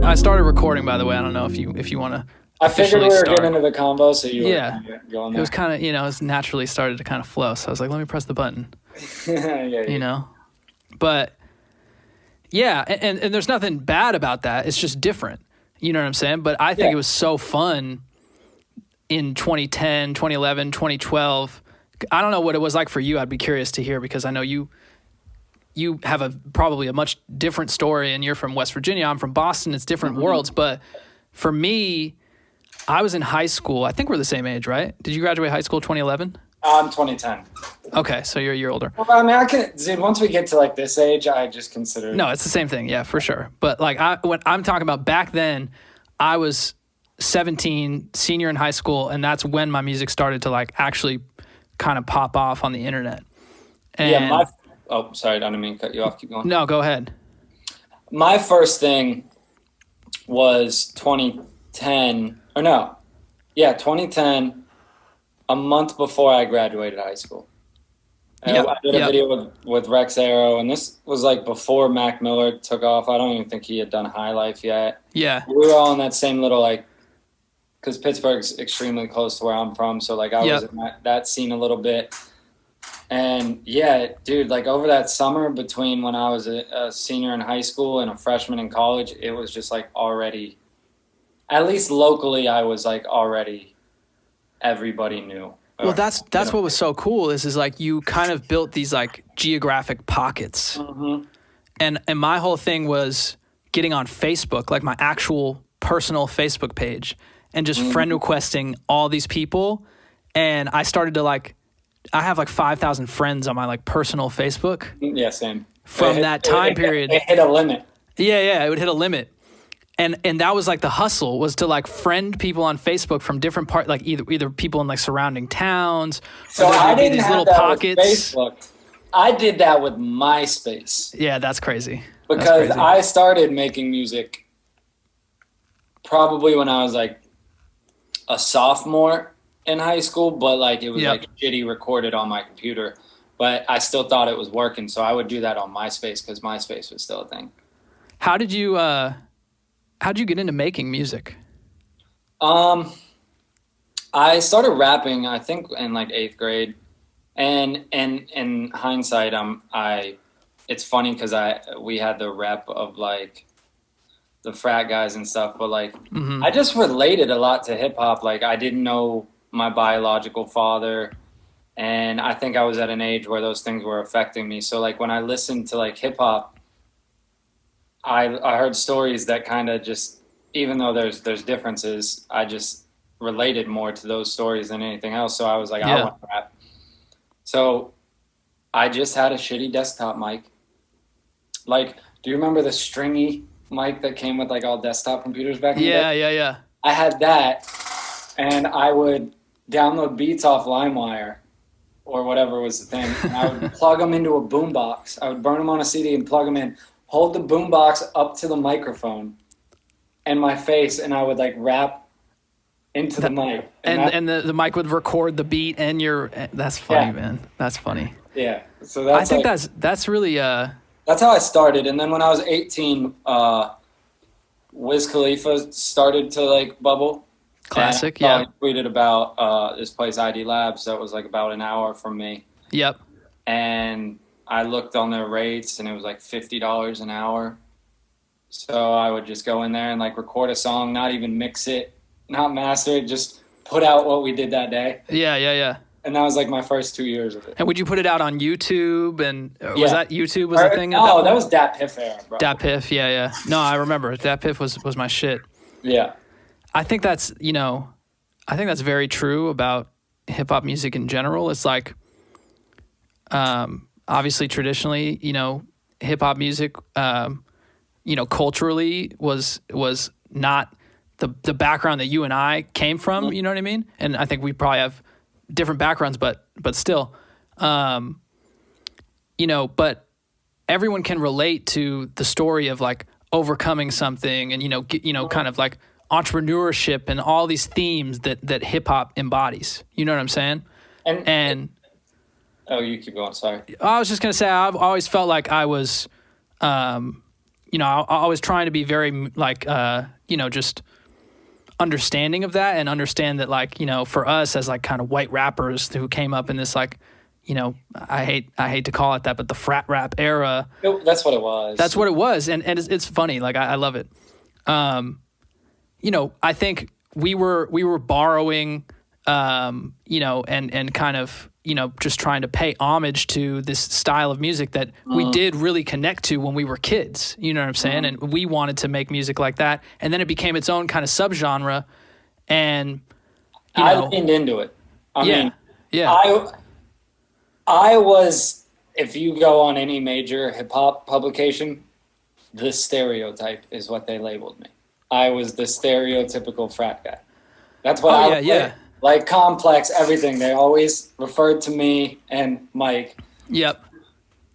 I started recording, by the way. I don't know if you want to. I figured we were getting into the combo, so you were going there. It was kind of, it naturally started to kind of flow. So I was like, let me press the button. yeah. But yeah, and there's nothing bad about that. It's just different. You know what I'm saying? But I think it was so fun in 2010, 2011, 2012. I don't know what it was like for you. I'd be curious to hear, because I know you have probably a much different story, and you're from West Virginia. I'm from Boston. It's different worlds. But for me, I was in high school. I think we're the same age, right? Did you graduate high school 2011? I'm 2010. Okay, so you're a year older. Well, I mean, dude, once we get to like this age, I just consider. No, it's the same thing. Yeah, for sure. But like when I'm talking about back then, I was 17, senior in high school, and that's when my music started to like actually kind of pop off on the internet. And sorry, I didn't mean to cut you off. Keep going. No, go ahead. My first thing was 2010, 2010, a month before I graduated high school. I did a video with Rex Arrow, and this was like before Mac Miller took off. I don't even think he had done High Life yet. Yeah. We were all in that same little, like, because Pittsburgh's extremely close to where I'm from, so like I was in that scene a little bit. And yeah, dude, like over that summer between when I was a senior in high school and a freshman in college, it was just like already, at least locally, I was like already, everybody knew. Well, that's what was so cool is like you kind of built these like geographic pockets. Mm-hmm. And my whole thing was getting on Facebook, like my actual personal Facebook page, and just friend requesting all these people. And I started to like, I have like 5,000 friends on my like personal Facebook. Yeah, same. From that time period. It hit a limit. Yeah, it would hit a limit. And that was like the hustle, was to like friend people on Facebook from different parts, like either people in like surrounding towns. So I didn't these have little that pockets. With Facebook. I did that with MySpace. Yeah, that's crazy. Because I started making music probably when I was like a sophomore in high school, but like it was like shitty recorded on my computer. But I still thought it was working, so I would do that on MySpace because MySpace was still a thing. How'd you get into making music? I started rapping, I think, in like 8th grade. And in hindsight, it's funny because we had the rep of like the frat guys and stuff, but like I just related a lot to hip hop. Like I didn't know my biological father, and I think I was at an age where those things were affecting me. So like when I listened to like hip hop, I heard stories that kind of just, even though there's differences, I just related more to those stories than anything else. So I was like, I want to rap. So I just had a shitty desktop mic. Like, do you remember the stringy mic that came with like all desktop computers back in the day? Yeah. I had that, and I would download beats off LimeWire or whatever was the thing. And I would plug them into a boombox. I would burn them on a CD and plug them in. Hold the boombox up to the microphone and my face, and I would like rap into the mic. And the mic would record the beat and that's funny, man. That's funny. Yeah. So that's I think that's really that's how I started. And then when I was 18, Wiz Khalifa started to like bubble. Classic, I tweeted about this place ID Labs that was like about an hour from me. Yep. And I looked on their rates, and it was like $50 an hour. So I would just go in there and like record a song, not even mix it, not master it, just put out what we did that day. Yeah. And that was like my first 2 years of it. And would you put it out on YouTube? And was that YouTube was the thing? No, that was Dat Piff era, bro. Dat Piff, yeah. No, I remember. Dat Piff was my shit. Yeah. I think that's very true about hip hop music in general. It's like, obviously, traditionally, hip hop music, culturally was not the background that you and I came from. You know what I mean? And I think we probably have different backgrounds, but still, but everyone can relate to the story of like overcoming something and kind of like entrepreneurship and all these themes that hip hop embodies. You know what I'm saying? And oh, you keep going. Sorry. I was just gonna say I've always felt like I was, I was trying to be very like, just understanding of that and understand that like, for us as like kind of white rappers who came up in this like, I hate to call it that, but the frat rap era. That's what it was. That's what it was. And it's funny. Like, I love it. I think we were borrowing, and kind of, just trying to pay homage to this style of music that we did really connect to when we were kids. You know what I'm saying? And we wanted to make music like that. And then it became its own kind of subgenre. And I leaned into it. I mean, yeah. I was, if you go on any major hip hop publication, the stereotype is what they labeled me. I was the stereotypical frat guy. That's what I was. Like Complex, everything. They always referred to me and Mike. Yep.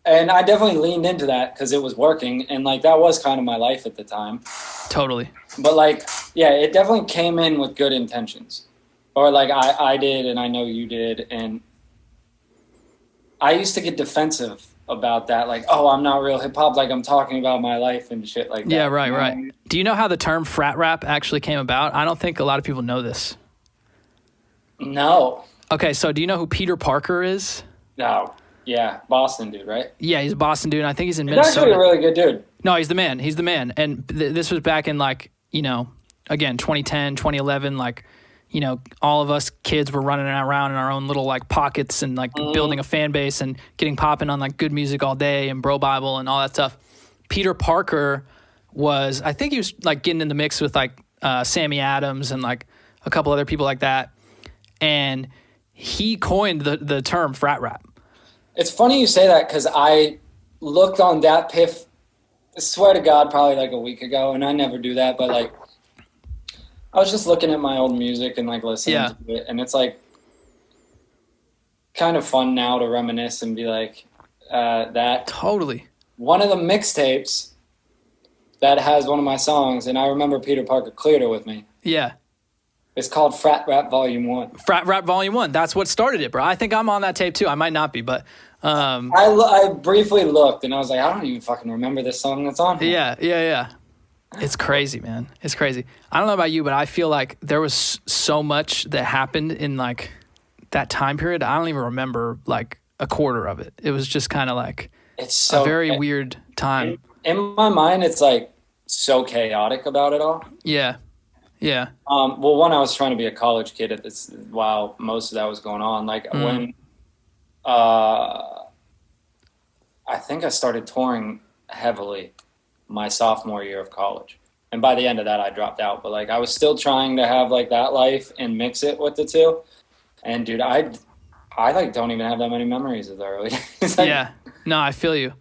And I definitely leaned into that because it was working. And like, that was kind of my life at the time. Totally. But like, yeah, it definitely came in with good intentions. Or like I did, and I know you did. And I used to get defensive about that. Like, oh, I'm not real hip hop. Like, I'm talking about my life and shit like that. Yeah, right. Do you know how the term frat rap actually came about? I don't think a lot of people know this. No. Okay, so do you know who Peter Parker is? No. Yeah, Boston dude, right? Yeah, he's a Boston dude, and I think he's in Minnesota. He's actually a really good dude. No, he's the man. He's the man. And this was back in like, again, 2010, 2011, like, all of us kids were running around in our own little like pockets and like building a fan base and getting popping on like good music all day and Bro Bible and all that stuff. Peter Parker I think he was like getting in the mix with like Sammy Adams and like a couple other people like that. And he coined the term frat rap. It's funny you say that because I looked on Dat Piff, I swear to God, probably like a week ago, and I never do that, but like I was just looking at my old music and like listening to it, and it's like kind of fun now to reminisce and be like that. Totally. One of the mixtapes that has one of my songs, and I remember Peter Parker cleared it with me. Yeah. It's called Frat Rap Volume 1. Frat Rap Volume 1. That's what started it, bro. I think I'm on that tape too. I might not be, but I briefly looked and I was like, I don't even fucking remember this song that's on here. Yeah. It's crazy, man. It's crazy. I don't know about you, but I feel like there was so much that happened in like that time period. I don't even remember like a quarter of it. It was just kind of like a very weird time. In my mind, it's like so chaotic about it all. Yeah. Well, one, I was trying to be a college kid at this while most of that was going on. Like when I think I started touring heavily my sophomore year of college. And by the end of that, I dropped out. But like I was still trying to have like that life and mix it with the two. And dude, I like don't even have that many memories of the early days. Yeah. No, I feel you.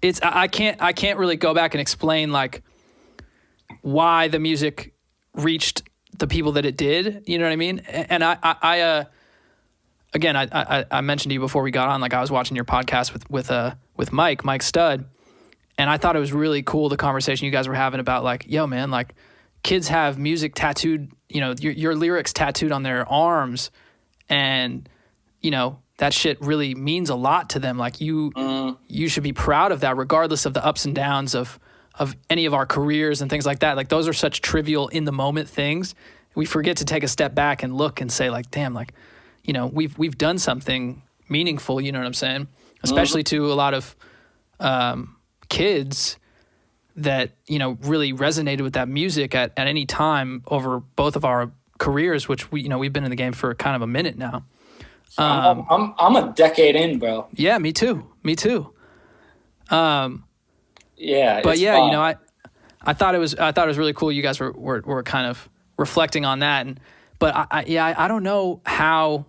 It's I can't really go back and explain like why the music reached the people that it did. You know what I mean? And I mentioned to you before we got on, like I was watching your podcast with Mike Stud, and I thought it was really cool the conversation you guys were having about like, yo man, like kids have music tattooed, your lyrics tattooed on their arms, and that shit really means a lot to them. Like you should be proud of that, regardless of the ups and downs of any of our careers and things like that. Like those are such trivial in the moment things. We forget to take a step back and look and say like, damn, like, we've done something meaningful. You know what I'm saying? Especially to a lot of kids that, really resonated with that music at any time over both of our careers, which we've been in the game for kind of a minute now. I'm a decade in, bro. Yeah, me too. Yeah, but yeah, fun. I thought it was really cool. You guys were kind of reflecting on that, but I don't know how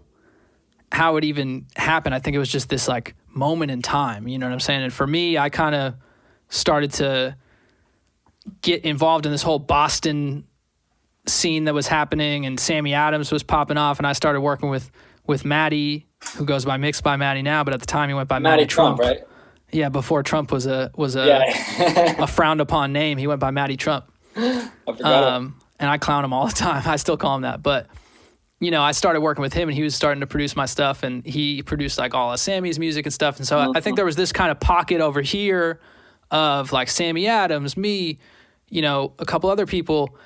it even happened. I think it was just this like moment in time. You know what I'm saying? And for me, I kind of started to get involved in this whole Boston scene that was happening, and Sammy Adams was popping off, and I started working with Matty, who goes by Mixed by Matty now, but at the time he went by Matty Trump, right? Yeah, before Trump was a a frowned upon name, he went by Matty Trump. I forgot and I clown him all the time. I still call him that. But, I started working with him, and he was starting to produce my stuff, and he produced like all of Sammy's music and stuff. And so I think there was this kind of pocket over here of like Sammy Adams, me, you know, a couple other people.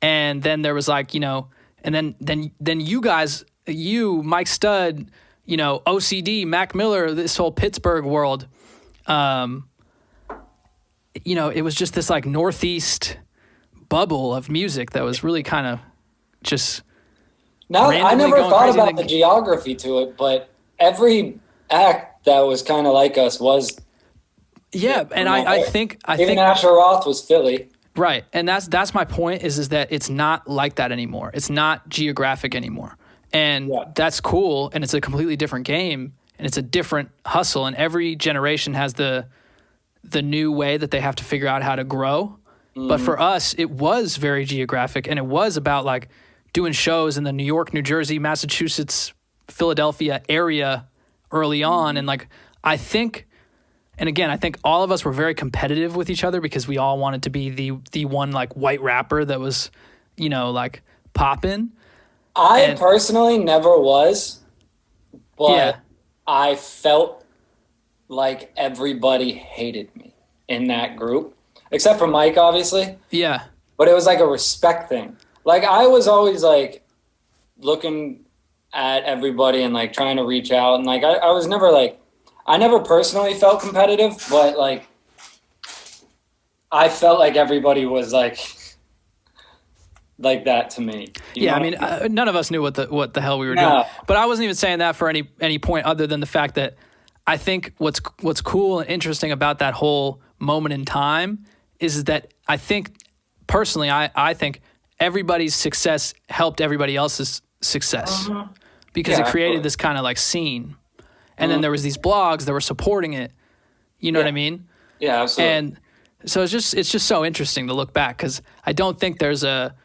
And then there was like, you know, and then you guys, you, Mike Stud, you know, OCD, Mac Miller, this whole Pittsburgh world. You know, it was just this like Northeast bubble of music that was really kind of just. Now, I never thought about the geography to it, but every act that was kind of like us was. Yeah, and I think Asher Roth was Philly. Right, and that's my point is that it's not like that anymore. It's not geographic anymore, and that's cool. And it's a completely different game, and it's a different hustle. And every generation has the new way that they have to figure out how to grow. Mm-hmm. But for us, it was very geographic, and it was about like doing shows in the New York, New Jersey, Massachusetts, Philadelphia area early on, and like I think. And again, I think all of us were very competitive with each other because we all wanted to be the one like white rapper that was, you know, like poppin'. I personally never was, but I felt like everybody hated me in that group, except for Mike, obviously. Yeah. But it was like a respect thing. Like I was always like looking at everybody and like trying to reach out. And like I was never like, I never personally felt competitive, but like I felt like everybody was like that to me. Yeah, I mean, none of us knew what the hell we were doing. But I wasn't even saying that for any point other than the fact that I think what's cool and interesting about that whole moment in time is that I think personally I think everybody's success helped everybody else's success because it created this kind of like scene. And then there was these blogs that were supporting it. You know what I mean? Yeah, absolutely. And so it's just so interesting to look back because I don't think there's a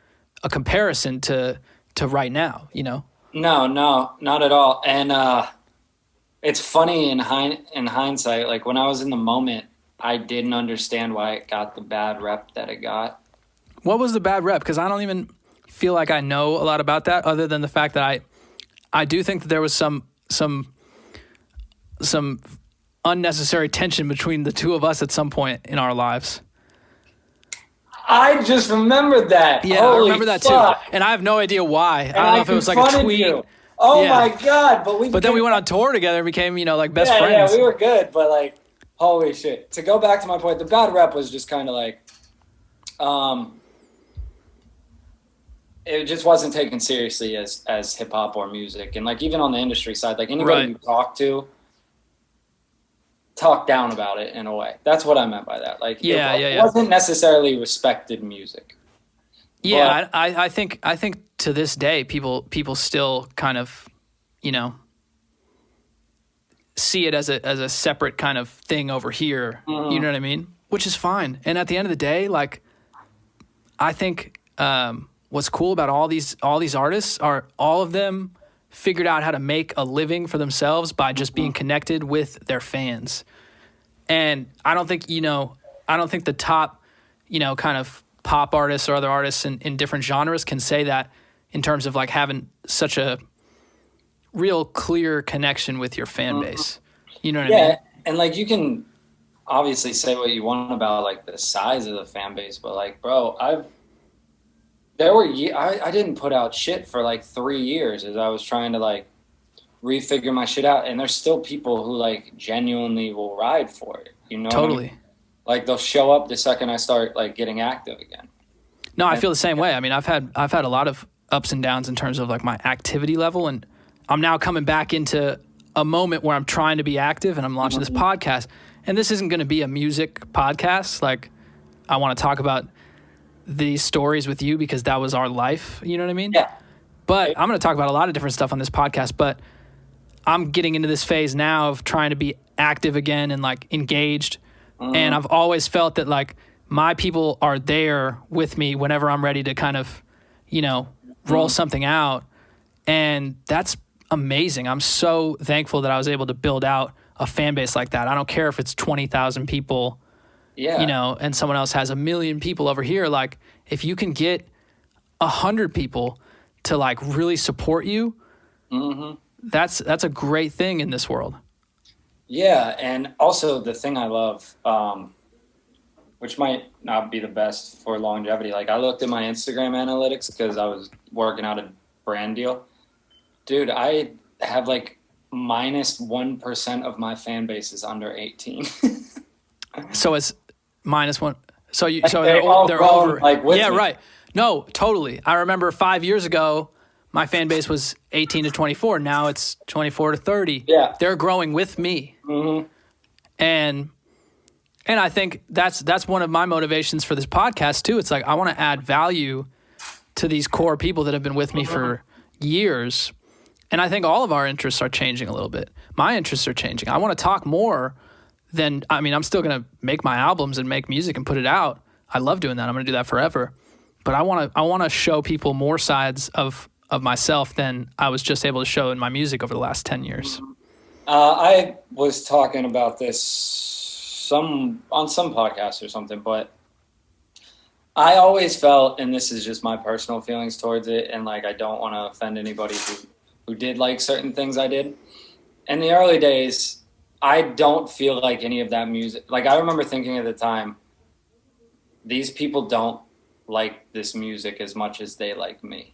comparison to right now, you know? No, not at all. And it's funny in hindsight, like when I was in the moment, I didn't understand why it got the bad rep that it got. What was the bad rep? Because I don't even feel like I know a lot about that other than the fact that I do think that there was some unnecessary tension between the two of us at some point in our lives. I just remembered that. Yeah, I remember that too. And I have no idea why. I don't know if it was like a tweet. Oh my God. But then we went on tour together and became, you know, like best friends. Yeah, we were good. But like, holy shit. To go back to my point, the bad rep was just kind of like, it just wasn't taken seriously as hip hop or music. And like, even on the industry side, like anybody you talk to, talk down about it in a way. That's what I meant by that. Like, it wasn't necessarily respected music. Yeah, but I think to this day, people still kind of, you know, see it as a separate kind of thing over here. Mm-hmm. You know what I mean? Which is fine. And at the end of the day, like, I think what's cool about all these artists are all of them figured out how to make a living for themselves by just being connected with their fans. And I don't think the top, you know, kind of pop artists or other artists in different genres can say that in terms of like having such a real clear connection with your fan base. You know what I mean? Yeah, and like you can obviously say what you want about like the size of the fan base, but like, bro, I didn't put out shit for like 3 years as I was trying to like refigure my shit out. And there's still people who like genuinely will ride for it. You know? Totally. I mean? Like they'll show up the second I start like getting active again. No, I feel the same way. I mean, I've had a lot of ups and downs in terms of like my activity level. And I'm now coming back into a moment where I'm trying to be active and I'm launching this podcast. And this isn't going to be a music podcast. Like I want to talk about these stories with you because that was our life. You know what I mean? Yeah. But I'm going to talk about a lot of different stuff on this podcast, but I'm getting into this phase now of trying to be active again and like engaged. And I've always felt that like my people are there with me whenever I'm ready to kind of, you know, roll something out. And that's amazing. I'm so thankful that I was able to build out a fan base like that. I don't care if it's 20,000 people, you know, and someone else has 1 million people over here. Like if you can get 100 people to like really support you, that's a great thing in this world. Yeah, and also the thing I love, which might not be the best for longevity. Like I looked at my Instagram analytics because I was working out a brand deal. Dude, I have like -1% of my fan base is under 18. So it's -1. So Like they're over. like with Yeah, me. right. No, totally. I remember 5 years ago, my fan base was 18 to 24. Now it's 24 to 30. Yeah. They're growing with me. Mm-hmm. And I think that's one of my motivations for this podcast too. It's like I want to add value to these core people that have been with me for years. And I think all of our interests are changing a little bit. My interests are changing. I want to talk more than, I mean, I'm still going to make my albums and make music and put it out. I love doing that. I'm going to do that forever. But I want to show people more sides of myself than I was just able to show in my music over the last 10 years. I was talking about this on some podcast or something, but I always felt, and this is just my personal feelings towards it, and like I don't want to offend anybody who did like certain things I did. In the early days, I don't feel like any of that music. Like I remember thinking at the time, these people don't like this music as much as they like me.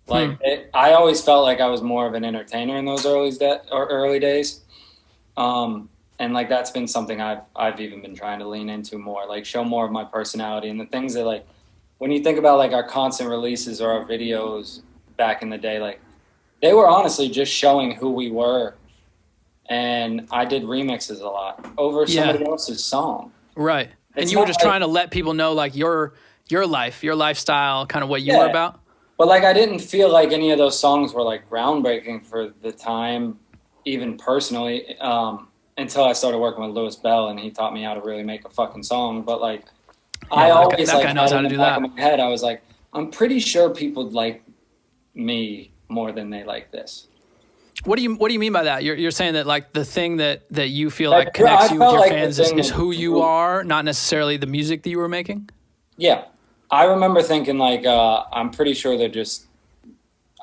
Like I always felt like I was more of an entertainer in those early days. And like that's been something I've even been trying to lean into more, like show more of my personality and the things that, like, when you think about like our constant releases or our videos back in the day, like they were honestly just showing who we were. And I did remixes a lot over somebody else's song. Right. And you were just trying to let people know like your life, your lifestyle, kind of what you were about. But like I didn't feel like any of those songs were like groundbreaking for the time, even personally. Until I started working with Louis Bell and he taught me how to really make a fucking song. But like, I always that guy knows how to do that. In my head, I was like, I'm pretty sure people like me more than they like this. What do you mean by that? You're saying that like the thing that you feel like connects you with your fans is who you are, not necessarily the music that you were making? Yeah. I remember thinking like, I'm pretty sure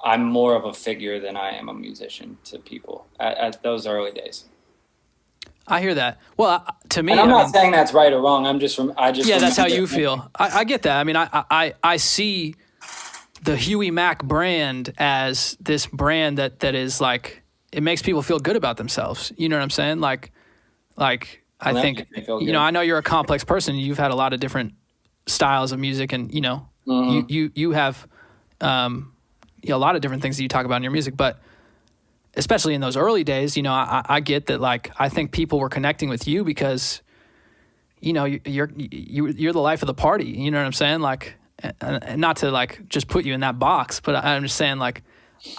I'm more of a figure than I am a musician to people at those early days. I hear that. Well, to me, and I'm not saying that's right or wrong. Yeah, that's how you feel. I get that. I mean, I see the Huey Mack brand as this brand that is like, it makes people feel good about themselves. You know what I'm saying? Like I think, you know, I know you're a complex person. You've had a lot of different styles of music, and you know, you have a lot of different things that you talk about in your music, but especially in those early days, you know, I get that. Like, I think people were connecting with you because, you know, you're the life of the party. You know what I'm saying? Like, and not to like just put you in that box, but I'm just saying like,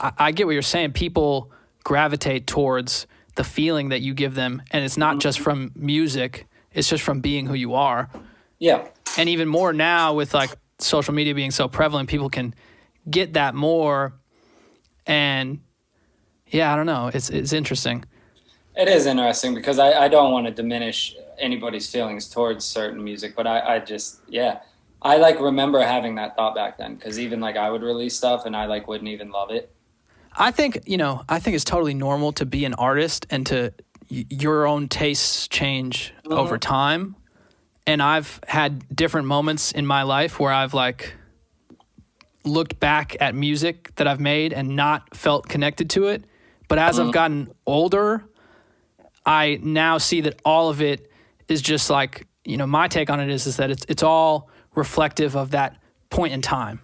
I get what you're saying. People gravitate towards the feeling that you give them, and it's not just from music; it's just from being who you are. Yeah. And even more now with like social media being so prevalent, people can get that more. And yeah, I don't know. It's interesting. It is interesting because I don't want to diminish anybody's feelings towards certain music, but I just, I like remember having that thought back then, because even like I would release stuff and I like wouldn't even love it. I think it's totally normal to be an artist and to your own tastes change over time. And I've had different moments in my life where I've like looked back at music that I've made and not felt connected to it. But as I've gotten older, I now see that all of it is just like, you know, my take on it is that it's all reflective of that point in time.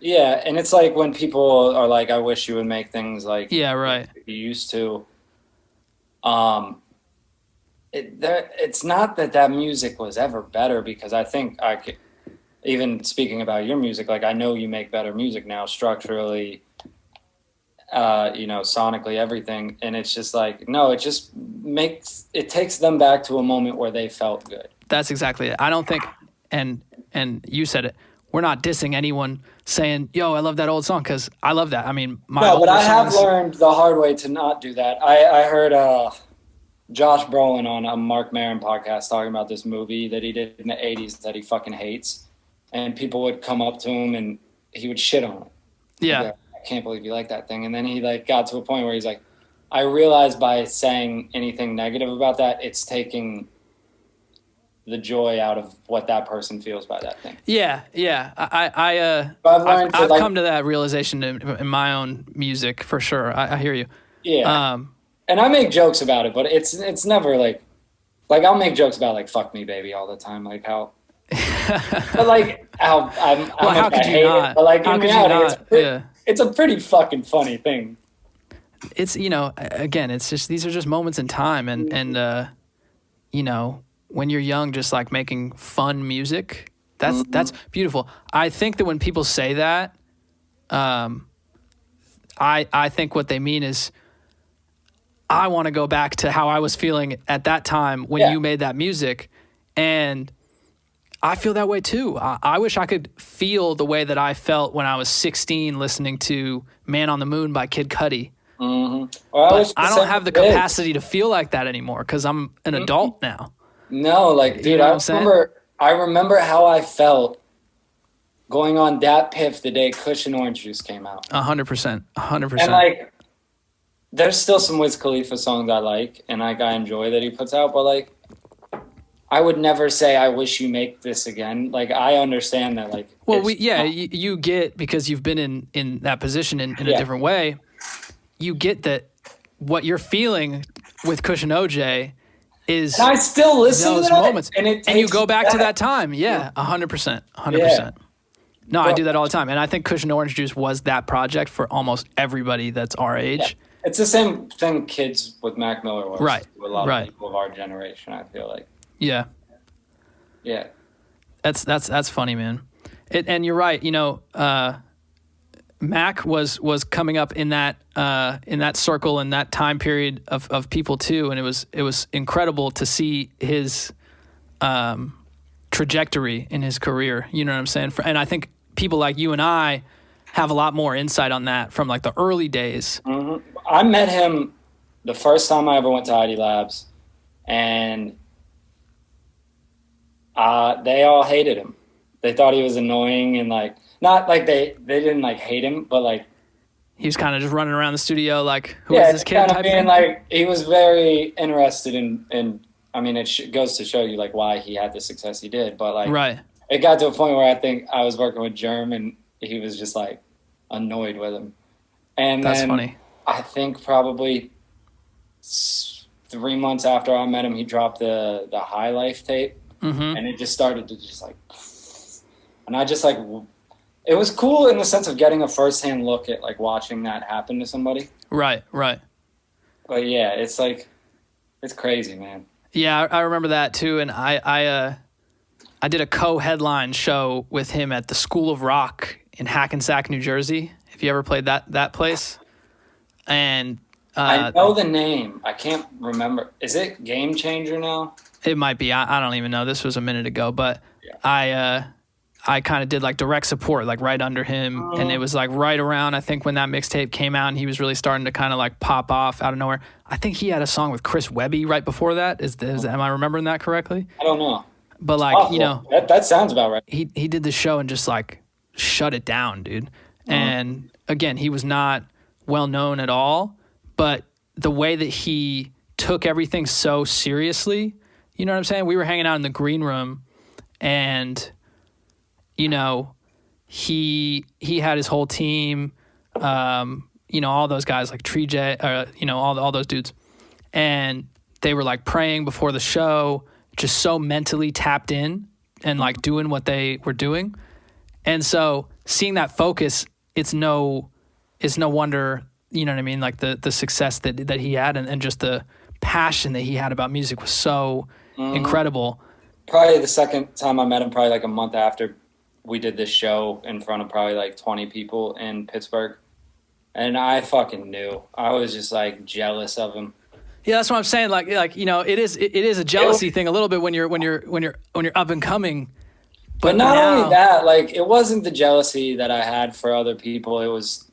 Yeah, and it's like when people are like, I wish you would make things like right. you used to. It's not that music was ever better, because I think I could, even speaking about your music, like I know you make better music now structurally, you know, sonically, everything. And it's just like, no, it takes them back to a moment where they felt good. That's exactly it. I don't think, and you said it, we're not dissing anyone saying, yo, I love that old song, because I love that. I mean, but I have learned the hard way to not do that. I heard Josh Brolin on a Mark Maron podcast talking about this movie that he did in the 80s that he fucking hates. And people would come up to him and he would shit on it. Yeah. Like, I can't believe you like that thing. And then he like got to a point where he's like, I realized by saying anything negative about that, it's taking the joy out of what that person feels by that thing. Yeah. I've I've come to that realization in my own music for sure. I hear you. Yeah. And I make jokes about it, but it's never like I'll make jokes about like "fuck me, baby" all the time, like how. But like how how could you not? It, but like how in could reality, you not? it's a pretty fucking funny thing. It's again, it's just these are just moments in time, and when you're young, just like making fun music, that's beautiful. I think that when people say that, I think what they mean is, I want to go back to how I was feeling at that time when you made that music, and I feel that way too. I wish I could feel the way that I felt when I was 16 listening to "Man on the Moon" by Kid Cudi. Well, but I don't have the capacity to feel like that anymore because I'm an adult now. No, like, dude, I remember how I felt going on Dat Piff the day Kush and Orange Juice came out. 100%. And like, there's still some Wiz Khalifa songs I like and like I enjoy that he puts out, but like, I would never say I wish you make this again. Like, I understand that. Like, well, you get, because you've been in that position in a different way. You get that what you're feeling with Kush and OJ is, and I still listen those to that, moments, and you go back to that time. Yeah, 100%. No, I do that all the time, and I think Kush and Orange Juice was that project for almost everybody that's our age. Yeah. It's the same thing kids with Mac Miller was. Right. To a lot of people of our generation, I feel like. Yeah. Yeah. That's funny, man. And you're right. Mac was coming up in that circle in that time period of people too, and it was incredible to see his trajectory in his career. You know what I'm saying? And I think people like you and I have a lot more insight on that from like the early days. Mm-hmm. I met him the first time I ever went to ID Labs, and they all hated him. They thought he was annoying, and like, not like they didn't like hate him, but like he was kind of just running around the studio like, who is this kid? Type thing. Like, he was very interested in I mean, it goes to show you like why he had the success he did, but like, it got to a point where I think I was working with Germ, and he was just like annoyed with him. And that's then funny. I think probably 3 months after I met him, he dropped the High Life tape, and it just started to just like, and I just like, it was cool in the sense of getting a firsthand look at like watching that happen to somebody. Right. But yeah, it's like, it's crazy, man. Yeah, I remember that too, and I did a co-headline show with him at the School of Rock in Hackensack, New Jersey. Have you ever played that place? And I know the name. I can't remember. Is it Game Changer now? It might be. I don't even know. This was a minute ago, but I kind of did like direct support, like right under him, and it was like right around, I think, when that mixtape came out, and he was really starting to kind of like pop off out of nowhere. I think he had a song with Chris Webby right before that. Am I remembering that correctly? I don't know. But like, that sounds about right. He did the show and just like shut it down, dude. And again, he was not well known at all, but the way that he took everything so seriously, you know what I'm saying? We were hanging out in the green room, and he had his whole team, all those guys like Tree J, all those dudes, and they were like praying before the show, just so mentally tapped in and like doing what they were doing. And so seeing that focus, it's no wonder, you know what I mean? Like the success that he had, and just the passion that he had about music was so incredible. Probably the second time I met him, probably like a month after we did this show in front of probably like 20 people in Pittsburgh. And I fucking knew. I was just like jealous of him. Yeah, that's what I'm saying. Like it is a jealousy thing a little bit when you're up and coming. But not only that, like, it wasn't the jealousy that I had for other people. It was,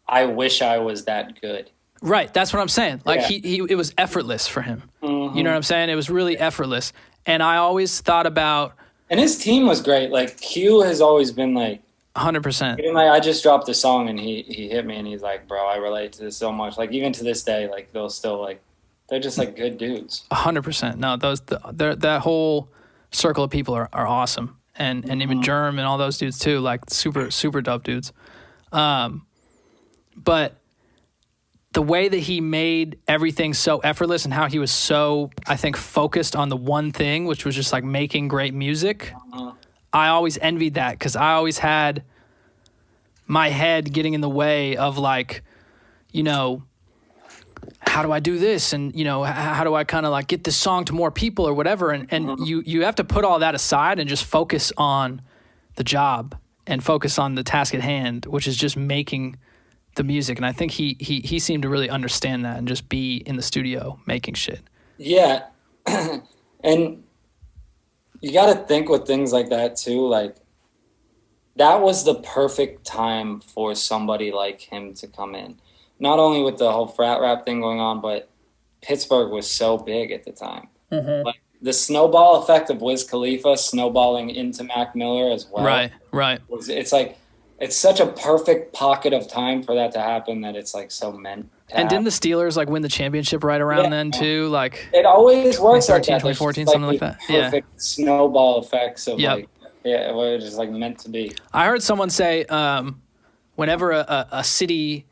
I wish I was that good. Right. That's what I'm saying. Like it was effortless for him. You know what I'm saying? It was really effortless. And I always thought about, and his team was great. Like, Q has always been like 100%. Even like, I just dropped a song and he hit me and he's like, bro, I relate to this so much. Like, even to this day, like, they'll still like, they're just like good dudes. 100%. No, that whole circle of people are awesome. And even Germ and all those dudes too, like super, super dope dudes. But the way that he made everything so effortless and how he was so, I think, focused on the one thing, which was just like making great music. I always envied that because I always had my head getting in the way of like, you know, how do I do this? And, you know, how do I kind of like get this song to more people or whatever? And you have to put all that aside and just focus on the job and focus on the task at hand, which is just making the music. And I think he seemed to really understand that and just be in the studio making shit. Yeah. And you got to think with things like that too. Like that was the perfect time for somebody like him to come in. Not only with the whole frat rap thing going on, but Pittsburgh was so big at the time. Like the snowball effect of Wiz Khalifa snowballing into Mac Miller as well. Right. It's like, it's such a perfect pocket of time for that to happen that it's like so meant to And happen. didn't the Steelers like win the championship right around then too? Like it always works like 2013, that. 2014, There's something like that. Perfect snowball effects of Yep. like, yeah, what it's just like meant to be. I heard someone say whenever a city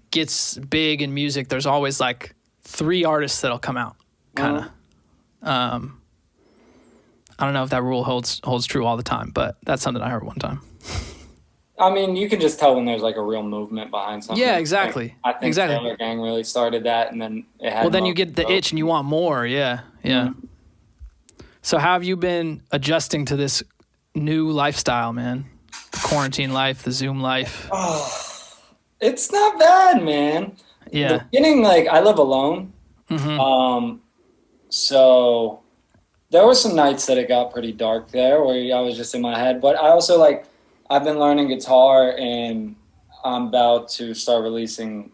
gets big in music, there's always like 3 artists that'll come out, kind of. I don't know if that rule holds true all the time, but that's something I heard one time. I mean, you can just tell when there's like a real movement behind something. Yeah, exactly. Like, I think exactly. Taylor Gang really started that, and then it had. Well, then you get the itch and you want more. Yeah. So how have you been adjusting to this new lifestyle, man? The quarantine life, the Zoom life. It's not bad, man. Yeah. The beginning, like I live alone, so there were some nights that it got pretty dark there where I was just in my head. But I also like I've been learning guitar and I'm about to start releasing.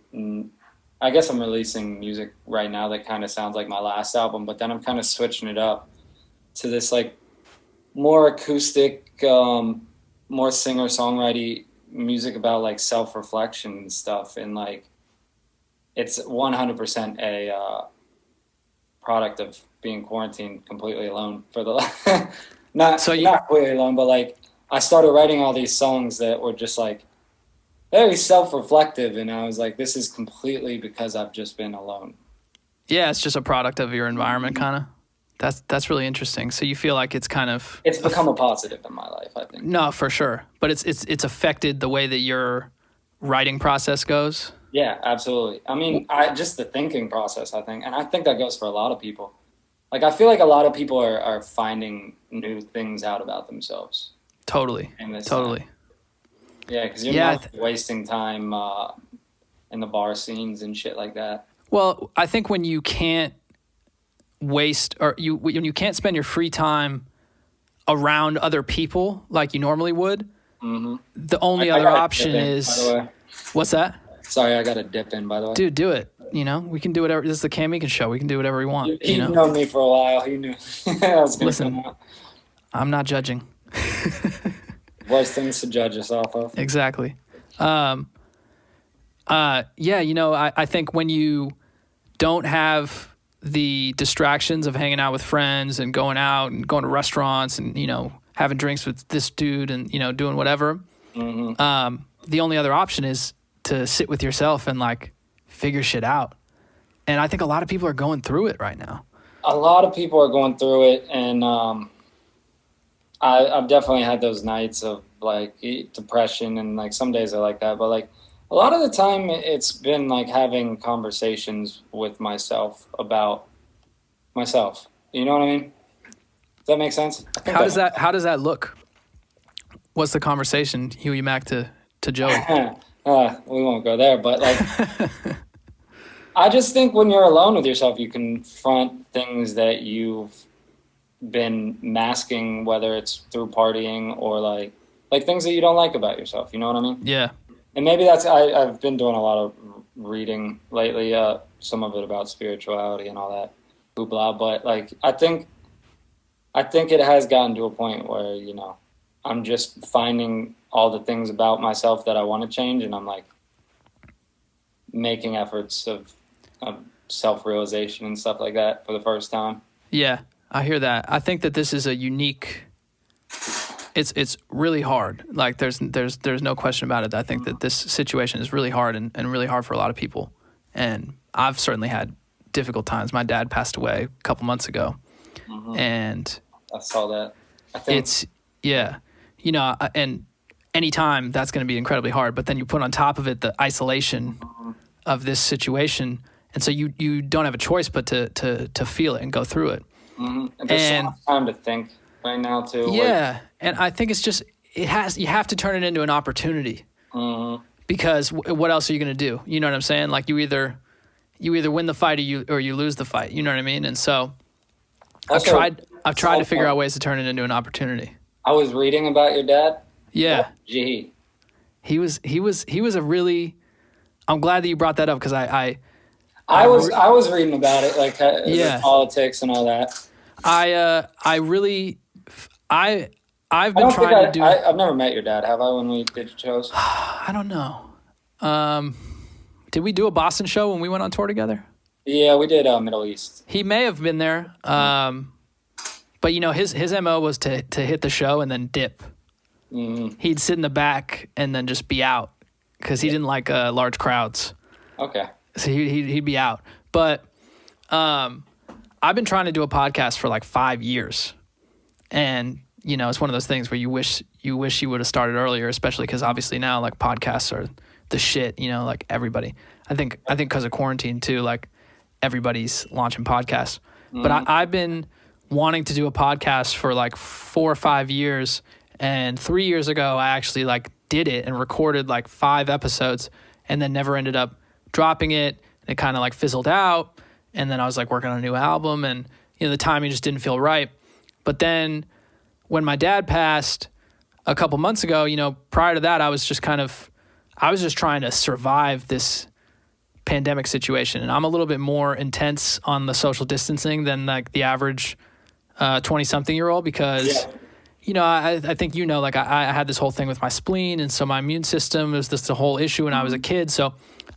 I guess I'm releasing music right now that kind of sounds like my last album, but then I'm kind of switching it up to this like more acoustic, more singer-songwriting music about like self-reflection and stuff. And like it's 100% a product of being quarantined completely alone for the not completely alone, but like I started writing all these songs that were just like very self-reflective, and I was like, this is completely because I've just been alone. Yeah, it's just a product of your environment, kind of. That's really interesting. So you feel like it's kind of become a positive in my life, I think. No, for sure, but it's affected the way that your writing process goes. Yeah, absolutely. I mean, just the thinking process, I think, and I think that goes for a lot of people. Like, I feel like a lot of people are finding new things out about themselves. Totally. Totally. Yeah, because you're not wasting time in the bar scenes and shit like that. Well, I think when you can't waste when you can't spend your free time around other people like you normally would, the only other option is what's that? Sorry, I got to dip in, by the way. Dude, do it. You know, we can do whatever. This is the Cam Meekins Show. We can do whatever we want. You've known me for a while. He knew I was going to come out. I'm not judging. Worst things to judge us off of. Exactly. Yeah, you know, I think when you don't have the distractions of hanging out with friends and going out and going to restaurants and, you know, having drinks with this dude and, you know, doing whatever, the only other option is to sit with yourself and like figure shit out. And I think a lot of people are going through it right now. A lot of people are going through it, and I've definitely had those nights of like depression, and like some days are like that, but like a lot of the time it's been like having conversations with myself about myself. You know what I mean? Does that make sense? How does that look? What's the conversation, Huey Mack to Joey? We won't go there, but like I just think when you're alone with yourself, you confront things that you've been masking, whether it's through partying or like things that you don't like about yourself. You know what I mean? Yeah. And maybe that's I've been doing a lot of reading lately, some of it about spirituality and all that blah. But like I think it has gotten to a point where, you know, I'm just finding all the things about myself that I want to change, and I'm like making efforts of self-realization and stuff like that for the first time. Yeah. I hear that. I think that this is a unique. It's really hard. Like there's no question about it. I think that this situation is really hard and really hard for a lot of people. And I've certainly had difficult times. My dad passed away a couple months ago, and I saw that. I think and anytime that's going to be incredibly hard. But then you put on top of it the isolation of this situation, and so you don't have a choice but to feel it and go through it. And there's so much time to think right now too. Yeah, and I think it's just you have to turn it into an opportunity. Because what else are you going to do? You know what I'm saying? Like you either win the fight or you lose the fight. You know what I mean? And so I've tried to figure out ways to turn it into an opportunity. I was reading about your dad. Yeah. Gee. He was a really. I'm glad that you brought that up because I was reading about it, like the politics and all that. I've been trying to do. I've never met your dad, have I? When we did shows, I don't know. Did we do a Boston show when we went on tour together? Yeah, we did Middle East. He may have been there, but his MO was to hit the show and then dip. He'd sit in the back and then just be out because he didn't like large crowds. Okay. So he'd be out. But I've been trying to do a podcast for like 5 years, and it's one of those things where you wish you would have started earlier, especially because obviously now like podcasts are the shit. Like everybody. I think because of quarantine too, like everybody's launching podcasts. But I've been wanting to do a podcast for like 4 or 5 years, and 3 years ago I actually like did it and recorded like 5 episodes, and then never ended up dropping it. It kind of like fizzled out, and then I was like working on a new album, and the timing just didn't feel right. But then when my dad passed a couple months ago, prior to that, I was just trying to survive this pandemic situation. And I'm a little bit more intense on the social distancing than like the average 20-something-year-old because, I think, like I had this whole thing with my spleen. And so my immune system was just a whole issue when I was a kid. So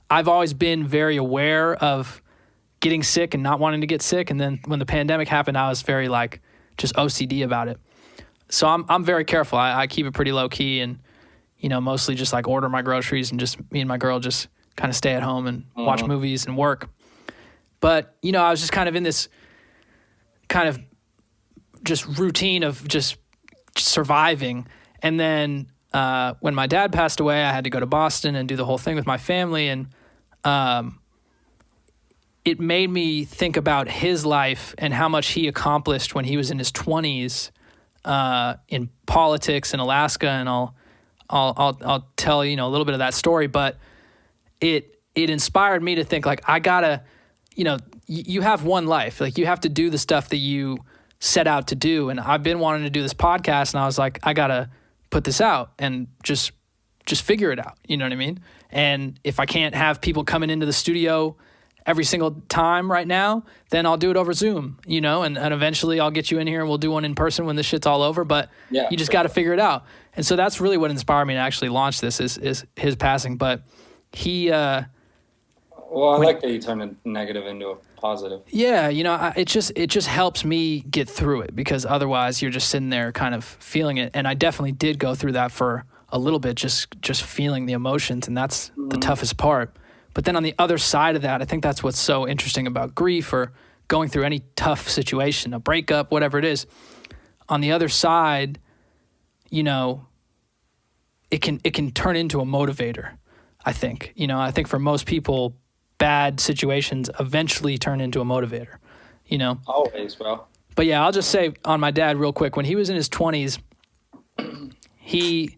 I've always been very aware of getting sick and not wanting to get sick. And then when the pandemic happened, I was very like just OCD about it. So I'm very careful. I keep it pretty low key and, mostly just like order my groceries and just me and my girl just kind of stay at home and watch movies and work. But, I was just kind of in this kind of just routine of just surviving. And then when my dad passed away, I had to go to Boston and do the whole thing with my family. And it made me think about his life and how much he accomplished when he was in his 20s. In politics in Alaska, and I'll tell a little bit of that story, but it inspired me to think like I gotta, you have one life, like you have to do the stuff that you set out to do, and I've been wanting to do this podcast, and I was like I gotta put this out and just figure it out, you know what I mean? And if I can't have people coming into the studio every single time right now, then I'll do it over Zoom, and eventually I'll get you in here and we'll do one in person when this shit's all over, but you just got to figure it out. And so that's really what inspired me to actually launch this is his passing. But he, well, I like that you turned a negative into a positive. Yeah. It just helps me get through it because otherwise you're just sitting there kind of feeling it. And I definitely did go through that for a little bit, just feeling the emotions. And that's the toughest part. But then on the other side of that, I think that's what's so interesting about grief or going through any tough situation, a breakup, whatever it is. On the other side, it can turn into a motivator, I think. I think for most people, bad situations eventually turn into a motivator, Always, bro. But yeah, I'll just say on my dad real quick, when he was in his 20s, he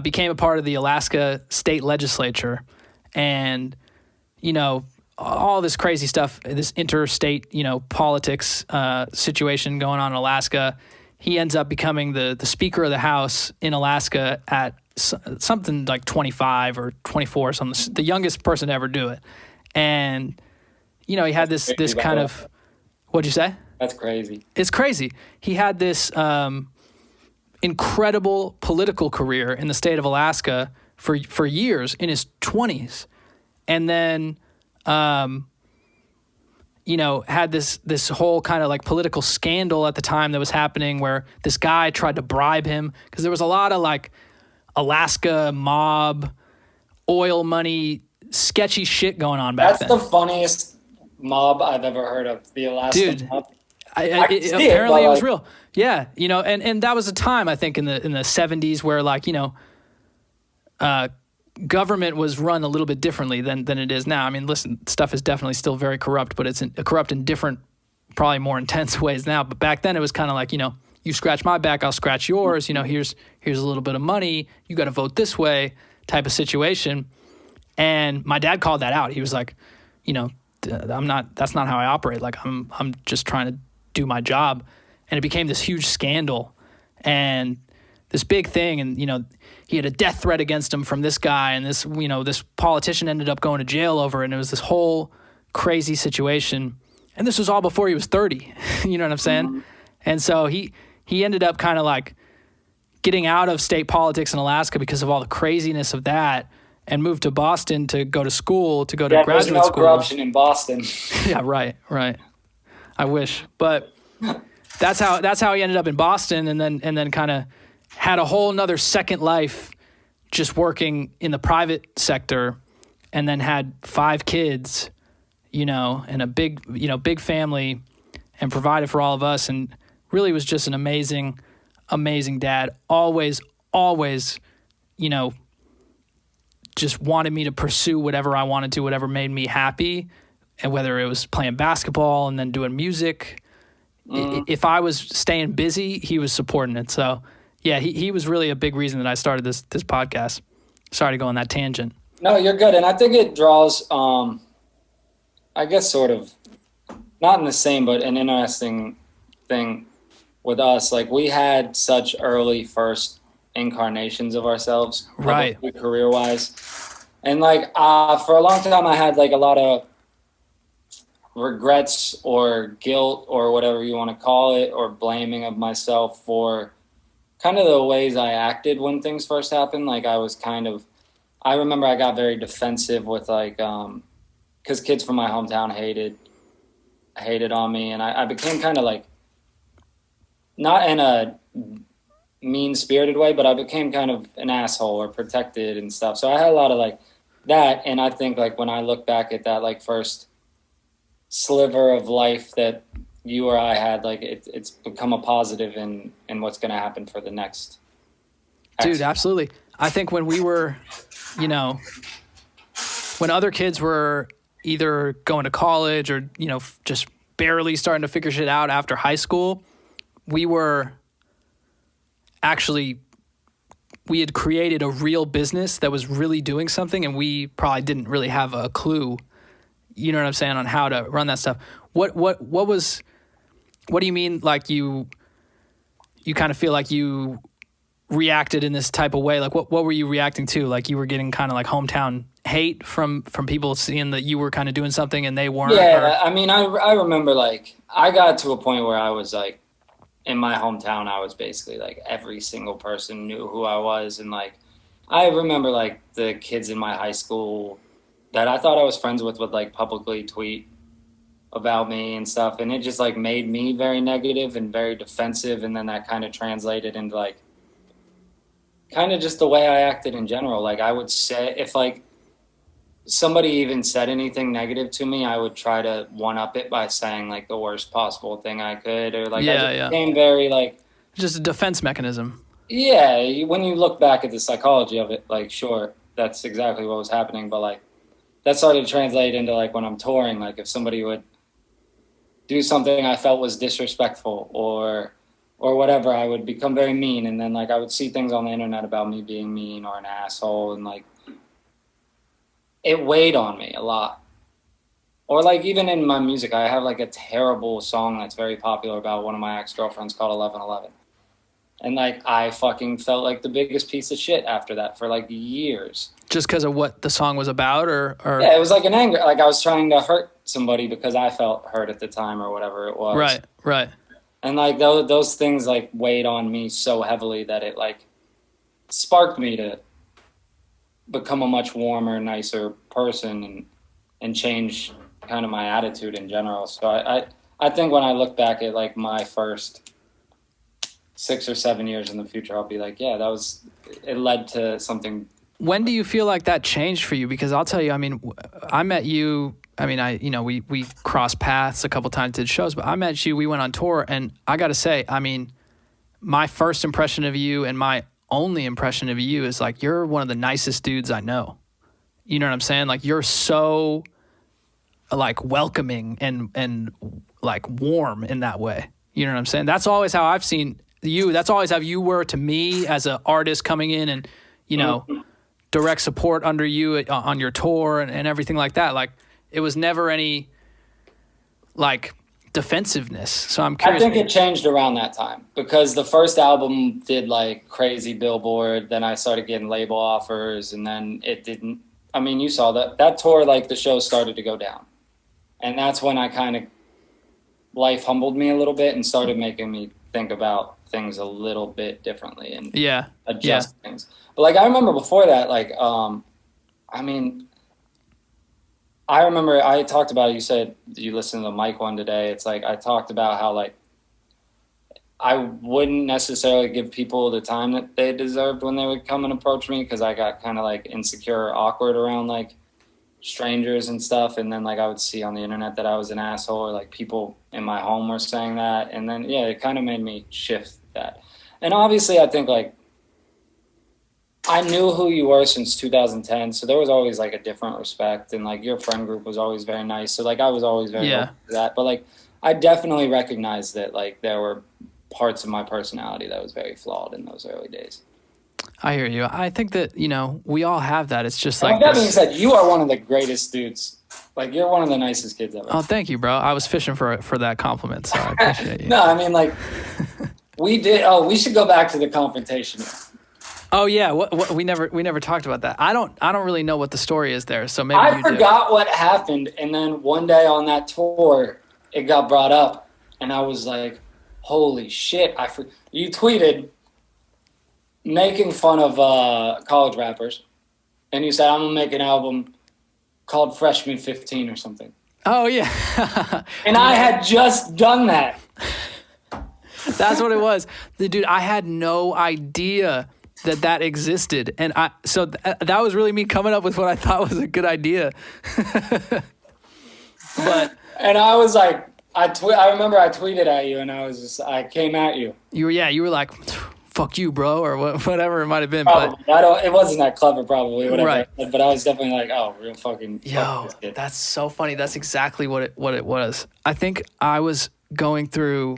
became a part of the Alaska state legislature. And, all this crazy stuff, this interstate, politics situation going on in Alaska, he ends up becoming the Speaker of the House in Alaska at something like 25 or 24 or something, the youngest person to ever do it. And, he had this kind of, what'd you say? That's crazy. It's crazy. He had this incredible political career in the state of Alaska for years in his 20s. And then, had this whole kind of like political scandal at the time that was happening where this guy tried to bribe him because there was a lot of like Alaska mob, oil money, sketchy shit going on back then. That's the funniest mob I've ever heard of, the Alaska mob. Apparently it was real. Yeah, and that was a time I think in the 70s where like, government was run a little bit differently than it is now. I mean, listen, stuff is definitely still very corrupt, but it's corrupt in different, probably more intense ways now. But back then it was kind of like, you scratch my back, I'll scratch yours. Here's a little bit of money. You got to vote this way type of situation. And my dad called that out. He was like, that's not how I operate. Like I'm just trying to do my job. And it became this huge scandal and this big thing. And, he had a death threat against him from this guy. And this, this politician ended up going to jail over it. And it was this whole crazy situation. And this was all before he was 30. You know what I'm saying? Mm-hmm. And so he ended up kind of like getting out of state politics in Alaska because of all the craziness of that and moved to Boston to go to school, to graduate school. There's no corruption in Boston. Yeah, right. I wish. But that's how he ended up in Boston and then kind of had a whole nother second life just working in the private sector and then had 5 kids, and a big family and provided for all of us and really was just an amazing, amazing dad. Always, just wanted me to pursue whatever I wanted to, whatever made me happy. And whether it was playing basketball and then doing music, if I was staying busy, he was supporting it. So yeah, he was really a big reason that I started this podcast. Sorry to go on that tangent. No, you're good. And I think it draws, I guess sort of, not in the same, but an interesting thing with us. Like we had such early first incarnations of ourselves, right, career-wise. And like for a long time I had like a lot of regrets or guilt or whatever you want to call it, or blaming of myself for kind of the ways I acted when things first happened. Like I remember I got very defensive with like, cause kids from my hometown hated on me. And I became kind of like, not in a mean spirited way, but I became kind of an asshole or protected and stuff. So I had a lot of like that. And I think like when I look back at that, like first sliver of life that you or I had, like it's become a positive in what's going to happen for the next. Dude, absolutely. I think when we were, when other kids were either going to college or, just barely starting to figure shit out after high school, we had created a real business that was really doing something, and we probably didn't really have a clue, you know what I'm saying, on how to run that stuff. What do you mean, like you kind of feel like you reacted in this type of way? Like what were you reacting to? Like you were getting kind of like hometown hate from people seeing that you were kind of doing something and they weren't? Yeah, I mean, I remember like I got to a point where I was like, in my hometown, I was basically like every single person knew who I was. And like, I remember like the kids in my high school that I thought I was friends with would like publicly tweet about me and stuff. And it just like made me very negative and very defensive. And then that kind of translated into like, kind of just the way I acted in general. Like I would say, if like somebody even said anything negative to me, I would try to one up it by saying like the worst possible thing I could, or like I became very like just a defense mechanism. Yeah, when you look back at the psychology of it, like sure, that's exactly what was happening, but like that started to translate into like when I'm touring, like if somebody would do something I felt was disrespectful or whatever, I would become very mean, and then like I would see things on the internet about me being mean or an asshole, and like it weighed on me a lot. Or like even in my music, I have like a terrible song that's very popular about one of my ex-girlfriends called 1111. And like I fucking felt like the biggest piece of shit after that for like years. Just because of what the song was about, or yeah, it was like an anger, like I was trying to hurt somebody because I felt hurt at the time or whatever it was. Right. And like those things like weighed on me so heavily that it like sparked me to become a much warmer, nicer person and change kind of my attitude in general. So I think when I look back at like my first 6 or 7 years in the future, I'll be like, yeah, it led to something. When do you feel like that changed for you? Because I'll tell you, I mean, I met you. I mean, we crossed paths a couple times, did shows, but I met you. We went on tour, and I got to say, I mean, my first impression of you and my only impression of you is like you're one of the nicest dudes I know. You know what I'm saying? Like you're so like welcoming and like warm in that way. You know what I'm saying? That's always how I've seen you. That's always how you were to me as an artist coming in and, direct support under you on your tour and everything like that. Like it was never any like defensiveness. So I'm curious. I think it changed around that time because the first album did like crazy Billboard. Then I started getting label offers, and then it didn't. I mean, you saw that tour, like the show started to go down. And that's when I kind of, life humbled me a little bit and started making me think about things a little bit differently and adjust things. But like, I remember before that, like, I mean, I remember I talked about it. You said you listened to the Mike one today. It's like, I talked about how like, I wouldn't necessarily give people the time that they deserved when they would come and approach me, because I got kind of like insecure or awkward around like strangers and stuff. And then like I would see on the internet that I was an asshole, or like people in my home were saying that. And then, it kind of made me shift that. And obviously I think like I knew who you were since 2010. So there was always like a different respect, and like your friend group was always very nice. So like I was always very open to that. But like I definitely recognized that like there were parts of my personality that was very flawed in those early days. I hear you. I think that, we all have that. It's just like like that being said, you are one of the greatest dudes. Like you're one of the nicest kids ever. Oh, thank you, bro. I was fishing for that compliment, so I appreciate you. No, I mean like we should go back to the confrontation. Oh yeah, what we never talked about that. I don't really know what the story is there, so maybe I forgot what happened, and then one day on that tour, it got brought up, and I was like, "Holy shit!" You tweeted making fun of college rappers, and you said, "I'm gonna make an album called Freshman 15 or something." Oh yeah, and I had just done that. That's what it was, dude. I had no idea that existed, and that was really me coming up with what I thought was a good idea. And I was like, I remember I tweeted at you, and I came at you. You were like, "Fuck you, bro," or whatever it might have been. Probably. But it wasn't that clever, probably. Whatever. Right. But I was definitely like, "Oh, real fucking." Yo, that's so funny. That's exactly what it was. I think I was going through,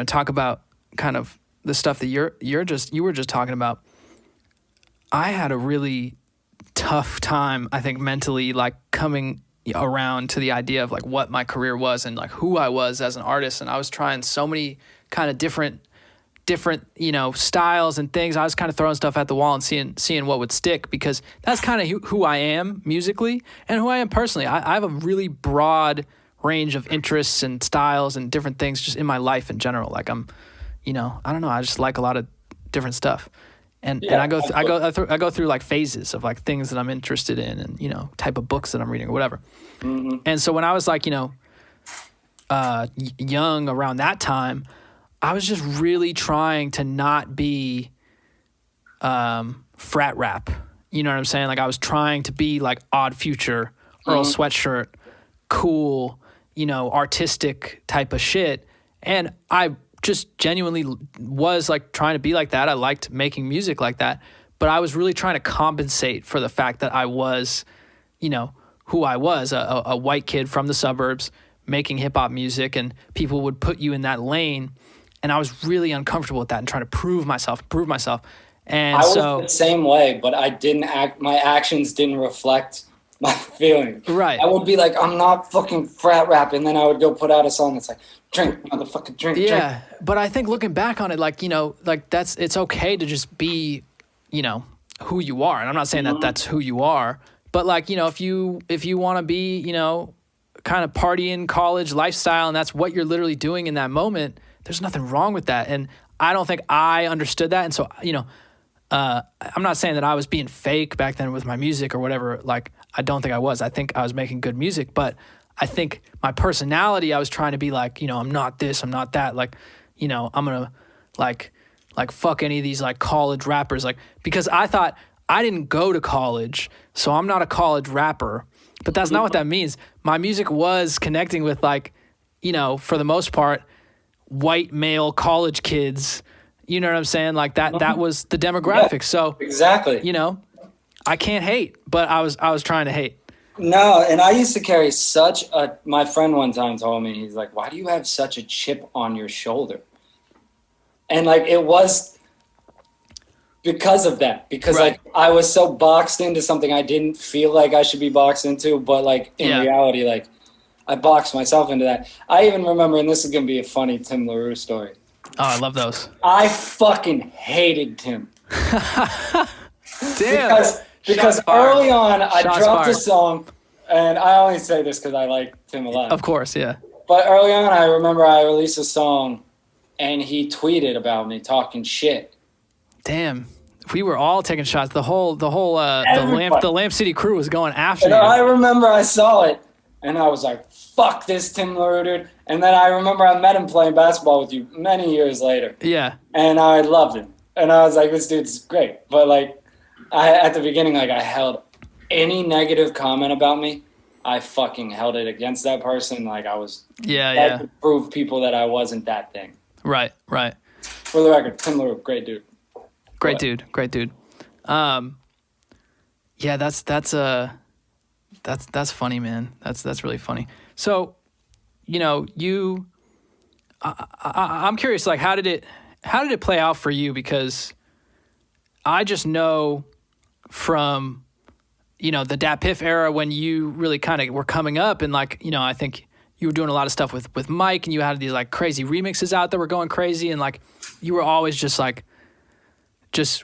talk about kind of the stuff that you were just talking about. I had a really tough time, I think, mentally, like coming around to the idea of like what my career was and like who I was as an artist. And I was trying so many kind of different, styles and things. I was kind of throwing stuff at the wall and seeing what would stick, because that's kind of who I am musically and who I am personally. I have a really broad range of interests and styles and different things just in my life in general. Like I'm, I don't know. I just like a lot of different stuff. And I go through like phases of like things that I'm interested in and, type of books that I'm reading or whatever. Mm-hmm. And so when I was like, young around that time, I was just really trying to not be frat rap. You know what I'm saying? Like I was trying to be like Odd Future, Earl Sweatshirt, cool, artistic type of shit. And I just genuinely was like trying to be like that. I liked making music like that, but I was really trying to compensate for the fact that I was, who I was, a white kid from the suburbs making hip hop music, and people would put you in that lane. And I was really uncomfortable with that and trying to prove myself. And I was the same way, but I didn't my actions didn't reflect my feelings. Right. I would be like, I'm not fucking frat rap. And then I would go put out a song that's like, drink, motherfucker, drink. Yeah. Drink. But I think looking back on it, like, like it's okay to just be, who you are. And I'm not saying that that's who you are, but like, if you want to be, kind of partying college lifestyle, and that's what you're literally doing in that moment, there's nothing wrong with that. And I don't think I understood that. And so, I'm not saying that I was being fake back then with my music or whatever. Like, I don't think I was. I think I was making good music, but I think my personality, I was trying to be like, I'm not this, I'm not that. Like, I'm going to like fuck any of these like college rappers. Like, because I thought I didn't go to college, so I'm not a college rapper. But that's not what that means. My music was connecting with like, for the most part, white male college kids. You know what I'm saying? Like that was the demographic. Yeah, so exactly. I can't hate, but I was trying to hate. No, and I used to carry my friend one time told me, he's like, why do you have such a chip on your shoulder? And like, it was because of that, because like I was so boxed into something I didn't feel like I should be boxed into, but like in reality, like I boxed myself into that. I even remember, and this is going to be a funny Tim LaRue story. Oh, I love those. I fucking hated Tim. Damn. Because early on, I dropped a song, and I only say this because I like Tim a lot. Of course, yeah. But early on, I remember I released a song, and he tweeted about me talking shit. Damn. We were all taking shots. The Lamp City crew was going after you. I remember I saw it, and I was like, fuck this Tim LaRue dude. And then I remember I met him playing basketball with you many years later. Yeah. And I loved him. And I was like, this dude's great. But like, at the beginning, like I held any negative comment about me, I fucking held it against that person. Like I was to prove people that I wasn't that thing. Right. For the record, Tim LaRue, great dude. Great dude. Yeah, that's funny, man. That's really funny. So, I'm curious, like how did it play out for you? Because I just know from, the Dat Piff era when you really kind of were coming up, and like, I think you were doing a lot of stuff with Mike, and you had these like crazy remixes out that were going crazy, and like you were always just like, there's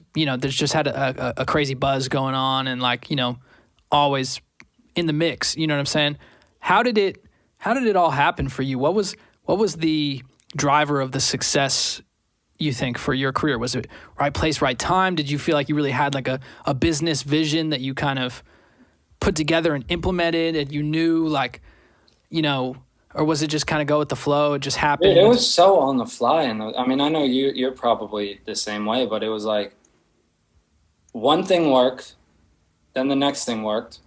just had a crazy buzz going on, and like, always in the mix. You know what I'm saying? How did it all happen for you? What was the driver of the success, you think, for your career? Was it right place, right time? Did you feel like you really had like a business vision that you kind of put together and implemented, and you knew like, or was it just kind of go with the flow? It just happened. It was so on the fly. And I mean, I know you're probably the same way, but it was like one thing worked, then the next thing worked,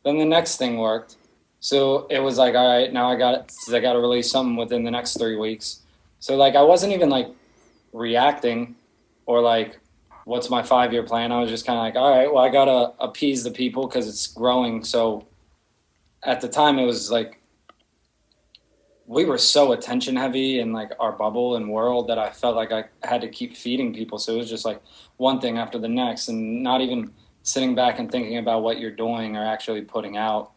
then the next thing worked. So it was like, all right, now I got to release something within the next 3 weeks. So like, I wasn't even like reacting or like, what's my 5-year plan? I was just kind of like, all right, well, I got to appease the people because it's growing. So at the time it was like, we were so attention heavy in like our bubble and world that I felt like I had to keep feeding people. So it was just like one thing after the next, and not even sitting back and thinking about what you're doing or actually putting out.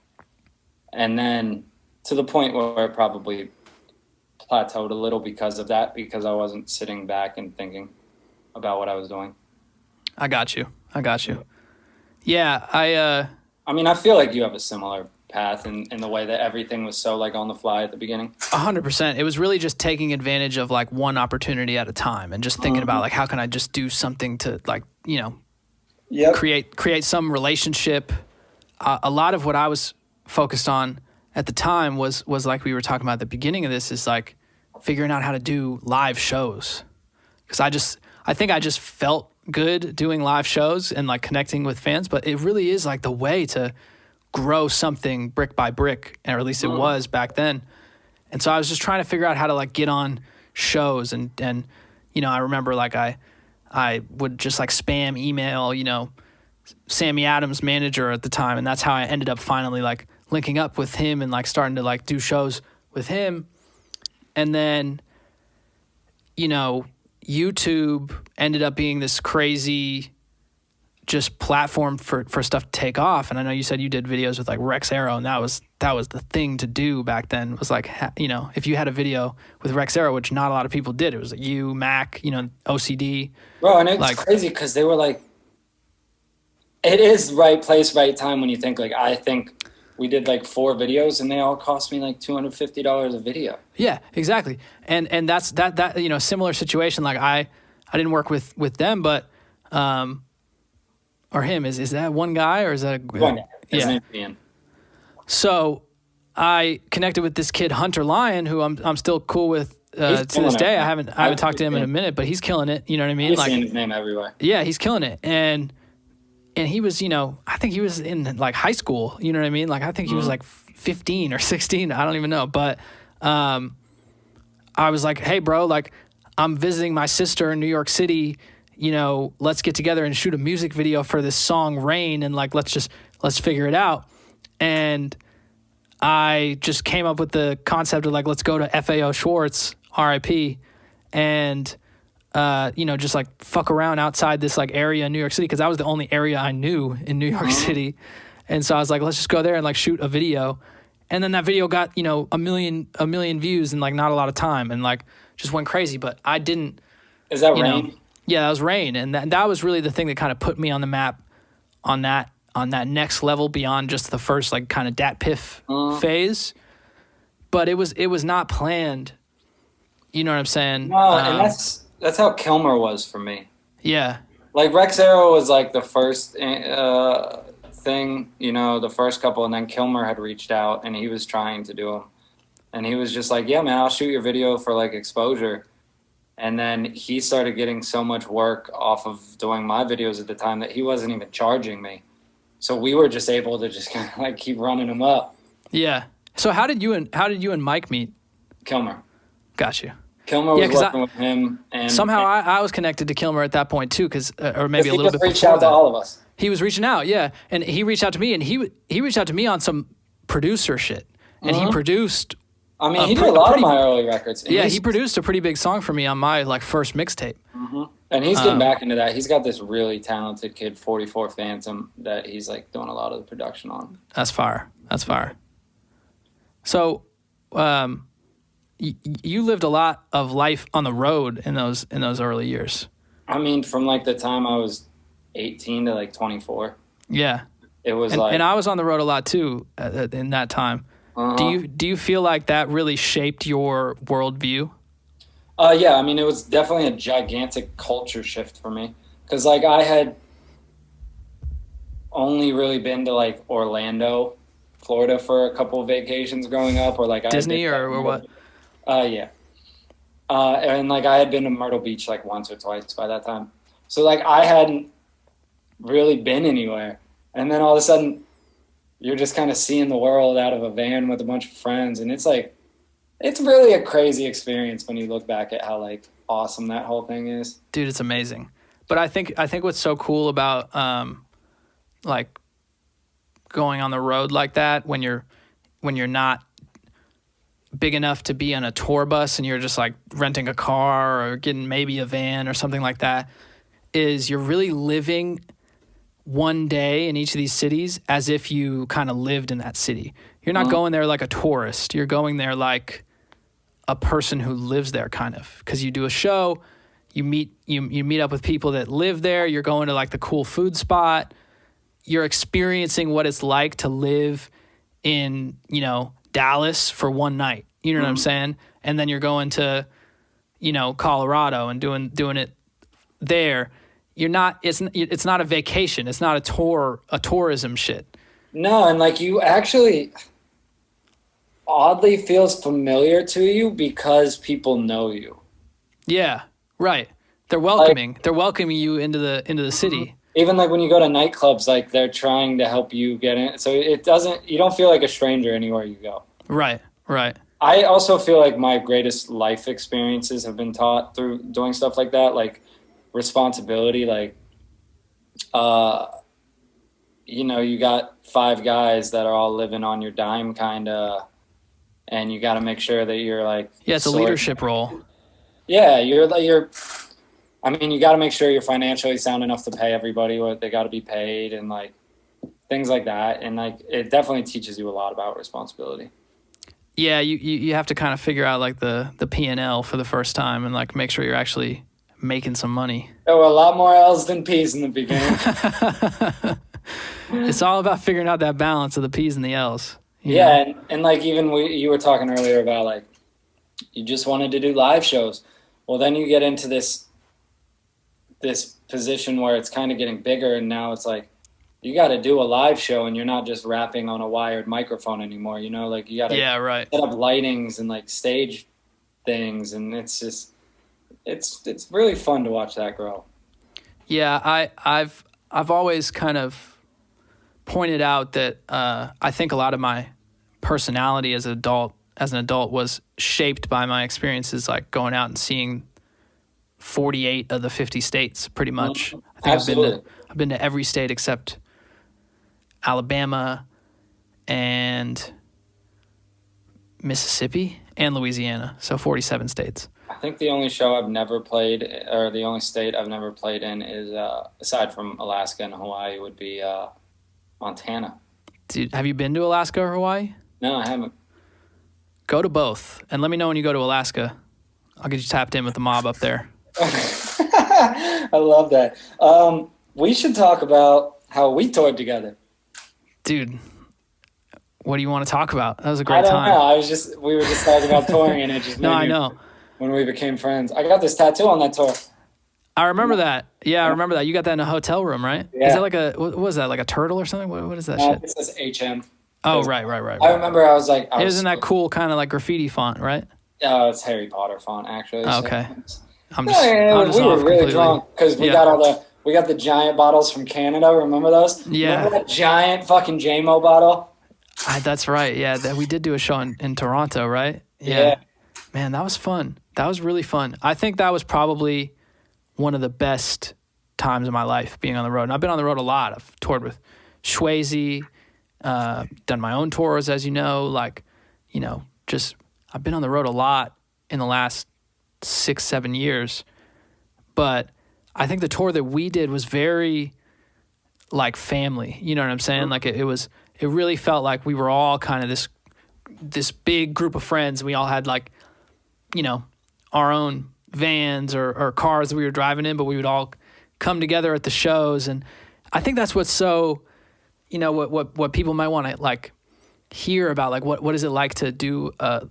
And then to the point where it probably plateaued a little because of that, because I wasn't sitting back and thinking about what I was doing. I got you. Yeah. I mean, I feel like you have a similar path in the way that everything was so like on the fly at the beginning. 100%. It was really just taking advantage of like one opportunity at a time, and just thinking about like, how can I just do something to like, create some relationship. A lot of what I was focused on at the time was like we were talking about at the beginning of this, is like figuring out how to do live shows. Because I think I just felt good doing live shows and like connecting with fans, but it really is like the way to grow something brick by brick, or at least it was back then. And so I was just trying to figure out how to like get on shows, and I remember like I would just like spam email, Sammy Adams' manager at the time, and that's how I ended up finally like linking up with him and like starting to like do shows with him. And then, YouTube ended up being this crazy just platform for stuff to take off. And I know you said you did videos with like Rex Arrow, and that was the thing to do back then. It was like, if you had a video with Rex Arrow, which not a lot of people did, it was like you, Mac, OCD. Bro, and it's like, crazy because they were like, it is right place, right time when you think like, I think we did like 4 videos and they all cost me like $250 a video. Yeah, exactly. And that's that similar situation. Like I didn't work with them, but or him, is that one guy, or is that one guy? His name's Ian. So I connected with this kid, Hunter Lyon, who I'm still cool with to this day. I haven't talked to him in a minute, but he's killing it. You know what I mean? I've seen his name everywhere. Yeah, he's killing it. And he was, I think he was in like high school. You know what I mean? Like I think he was like 15 or 16. I don't even know. But I was like, hey, bro, like I'm visiting my sister in New York City. Let's get together and shoot a music video for this song Rain, and like let's figure it out. And I just came up with the concept of like, let's go to FAO Schwartz, RIP, and just like fuck around outside this like area in New York City, because that was the only area I knew in New York City. And so I was like, let's just go there and like shoot a video. And then that video got, a million views in like not a lot of time, and like just went crazy. But I didn't. Is that Rain? Yeah, that was Rain. And that was really the thing that kind of put me on the map on that next level beyond just the first like kind of Dat Piff phase. But it was not planned. You know what I'm saying? No, and that's how Kilmer was for me. Yeah. Like Rex Arrow was like the first thing, the first couple, and then Kilmer had reached out and he was trying to do them. And he was just like, yeah, man, I'll shoot your video for like exposure. And then he started getting so much work off of doing my videos at the time that he wasn't even charging me. So we were just able to just kind of like keep running them up. Yeah. So how did you and Mike meet? Kilmer. Got you. Kilmer was working with him, and somehow I was connected to Kilmer at that point too, or maybe a little bit before. He reached out to all of us. He was reaching out, yeah, and he reached out to me, and he reached out to me on some producer shit, and he produced. I mean, he did a lot of my early records. Yeah, he produced a pretty big song for me on my like first mixtape. And he's getting back into that. He's got this really talented kid, 44 Phantom, that he's like doing a lot of the production on. That's fire. So, you lived a lot of life on the road in those early years. I mean, from like the time I was 18 to like 24. Yeah. It was and I was on the road a lot too in that time. Do you feel like that really shaped your worldview? Yeah, I mean, it was definitely a gigantic culture shift for me, because like I had only really been to like Orlando, Florida for a couple of vacations growing up, or like Disney or what? Yeah. And like I had been to Myrtle Beach like once or twice by that time. So like I hadn't really been anywhere. And then all of a sudden you're just kind of seeing the world out of a van with a bunch of friends. And it's like, it's really a crazy experience when you look back at how like awesome that whole thing is. Dude, it's amazing. But I think what's so cool about like going on the road like that when you're not big enough to be on a tour bus and you're just like renting a car or getting maybe a van or something like that, is you're really living one day in each of these cities as if you kind of lived in that city. You're not going there like a tourist. You're going there like a person who lives there, kind of, because you do a show, you meet up with people that live there. You're going to like the cool food spot. You're experiencing what it's like to live in, Dallas for one night. You know what I'm saying? And then you're going to, Colorado and doing it there. You're not. It's not a vacation. It's not a tourism shit. No, and like you actually oddly feels familiar to you because people know you. Yeah, right. They're welcoming. They're welcoming you into the city. Even like when you go to nightclubs, like they're trying to help you get in. So you don't feel like a stranger anywhere you go. Right. I also feel like my greatest life experiences have been taught through doing stuff like that, like responsibility. Like, you got 5 guys that are all living on your dime, kind of, and you got to make sure that you're like, it's a leadership role. Yeah, you got to make sure you're financially sound enough to pay everybody what they got to be paid, and like things like that. And like it definitely teaches you a lot about responsibility. Yeah, you have to kind of figure out like the P&L for the first time and like make sure you're actually making some money. There were a lot more L's than P's in the beginning. It's all about figuring out that balance of the P's and the L's. Yeah, and like even you were talking earlier about like you just wanted to do live shows. Well, then you get into this position where it's kind of getting bigger, and now it's like you got to do a live show, and you're not just rapping on a wired microphone anymore. You know, like you got to set up lightings and like stage things, and it's just it's really fun to watch that grow. Yeah, I've always kind of pointed out that I think a lot of my personality as an adult was shaped by my experiences, like going out and seeing 48 of the 50 states, pretty much. I think I've been to every state except Alabama and Mississippi and Louisiana, so 47 states. I think the only show I've never played, or the only state I've never played in is, aside from Alaska and Hawaii, would be Montana. Dude, have you been to Alaska or Hawaii? No, I haven't. Go to both, and let me know when you go to Alaska. I'll get you tapped in with the mob up there. I love that. We should talk about how we toured together. Dude, what do you want to talk about? That was a great time. I don't know. We were just talking about touring, and it just made I know. When we became friends. I got this tattoo on that tour. I remember that. Yeah, I remember that. You got that in a hotel room, right? Yeah. Is that like what was that, like a turtle or something? What is that shit? It says HM. Oh, right. I remember I was like... Isn't that cool kind of like graffiti font, right? It's Harry Potter font, actually. Oh, okay. We were really drunk because we got the giant bottles from Canada. Remember those? Yeah. Remember that giant fucking JMO bottle? That's right. Yeah, we did do a show in Toronto, right? Yeah. Man, that was fun. That was really fun. I think that was probably one of the best times of my life, being on the road. And I've been on the road a lot. I've toured with Swayze, done my own tours, as you know. Like, I've been on the road a lot in the last 6-7 years. But I think the tour that we did was very like family. You know what I'm saying? Like it really felt like we were all kind of this big group of friends. We all had like, our own vans or cars that we were driving in, but we would all come together at the shows. And I think that's what's so, what people might want to like hear about, like what is it like to do a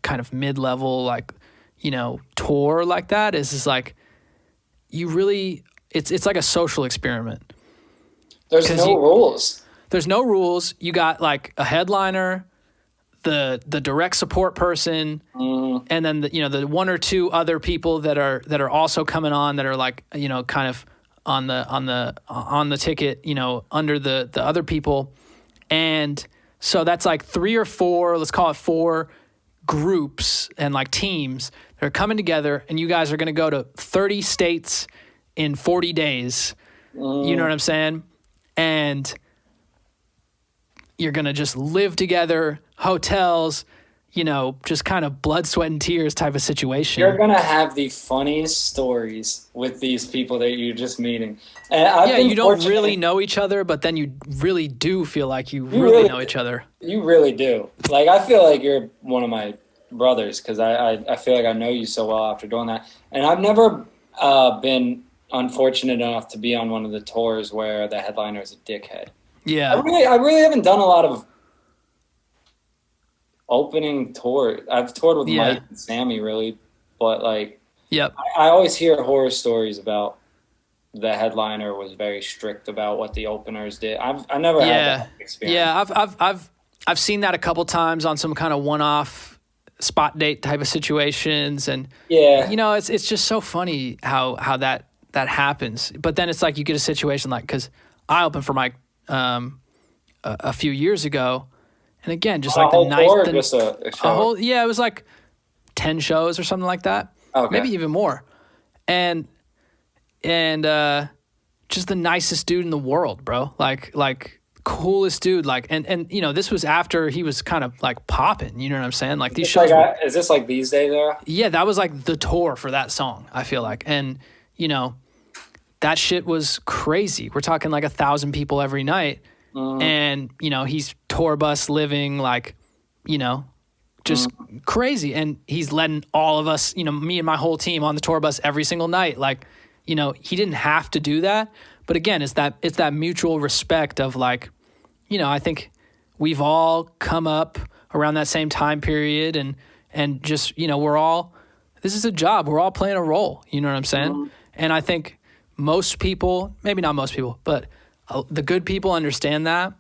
kind of mid-level, like, tour like that is like, you really, it's like a social experiment. There's no rules. There's no rules. You got like a headliner, the direct support person, and then the one or two other people that are also coming on that are like kind of on the ticket under the other people, and so that's like 3 or 4, let's call it 4 groups and like teams that are coming together, and you guys are going to go to 30 states in 40 days. You know what I'm saying? And you're going to just live together, hotels, just kind of blood, sweat, and tears type of situation. You're going to have the funniest stories with these people that you're just meeting. And you don't really know each other, but then you really do feel like you really know each other. You really do. Like, I feel like you're one of my brothers because I feel like I know you so well after doing that. And I've never been unfortunate enough to be on one of the tours where the headliner is a dickhead. Yeah. I really haven't done a lot of opening tour. I've toured with Mike and Sammy, really, but like, I always hear horror stories about the headliner was very strict about what the openers did. I never had that experience. Yeah, I've seen that a couple times on some kind of one-off spot date type of situations, and it's just so funny how that happens. But then it's like you get a situation like, because I opened for Mike a few years ago, and again, just like the night, just a show. It was like 10 shows or something like that, maybe even more, and just the nicest dude in the world, bro. Like coolest dude. Like, and this was after he was kind of like popping. You know what I'm saying? Like these shows. Is this like these days era? Yeah, that was like the tour for that song. I feel like, and that shit was crazy. We're talking like 1,000 people every night. And, he's tour bus living like, just crazy. And he's letting all of us, me and my whole team on the tour bus every single night. Like, he didn't have to do that. But again, it's that mutual respect of like, I think we've all come up around that same time period and just, this is a job. We're all playing a role. You know what I'm saying? And I think most people, maybe not most people, but the good people understand that.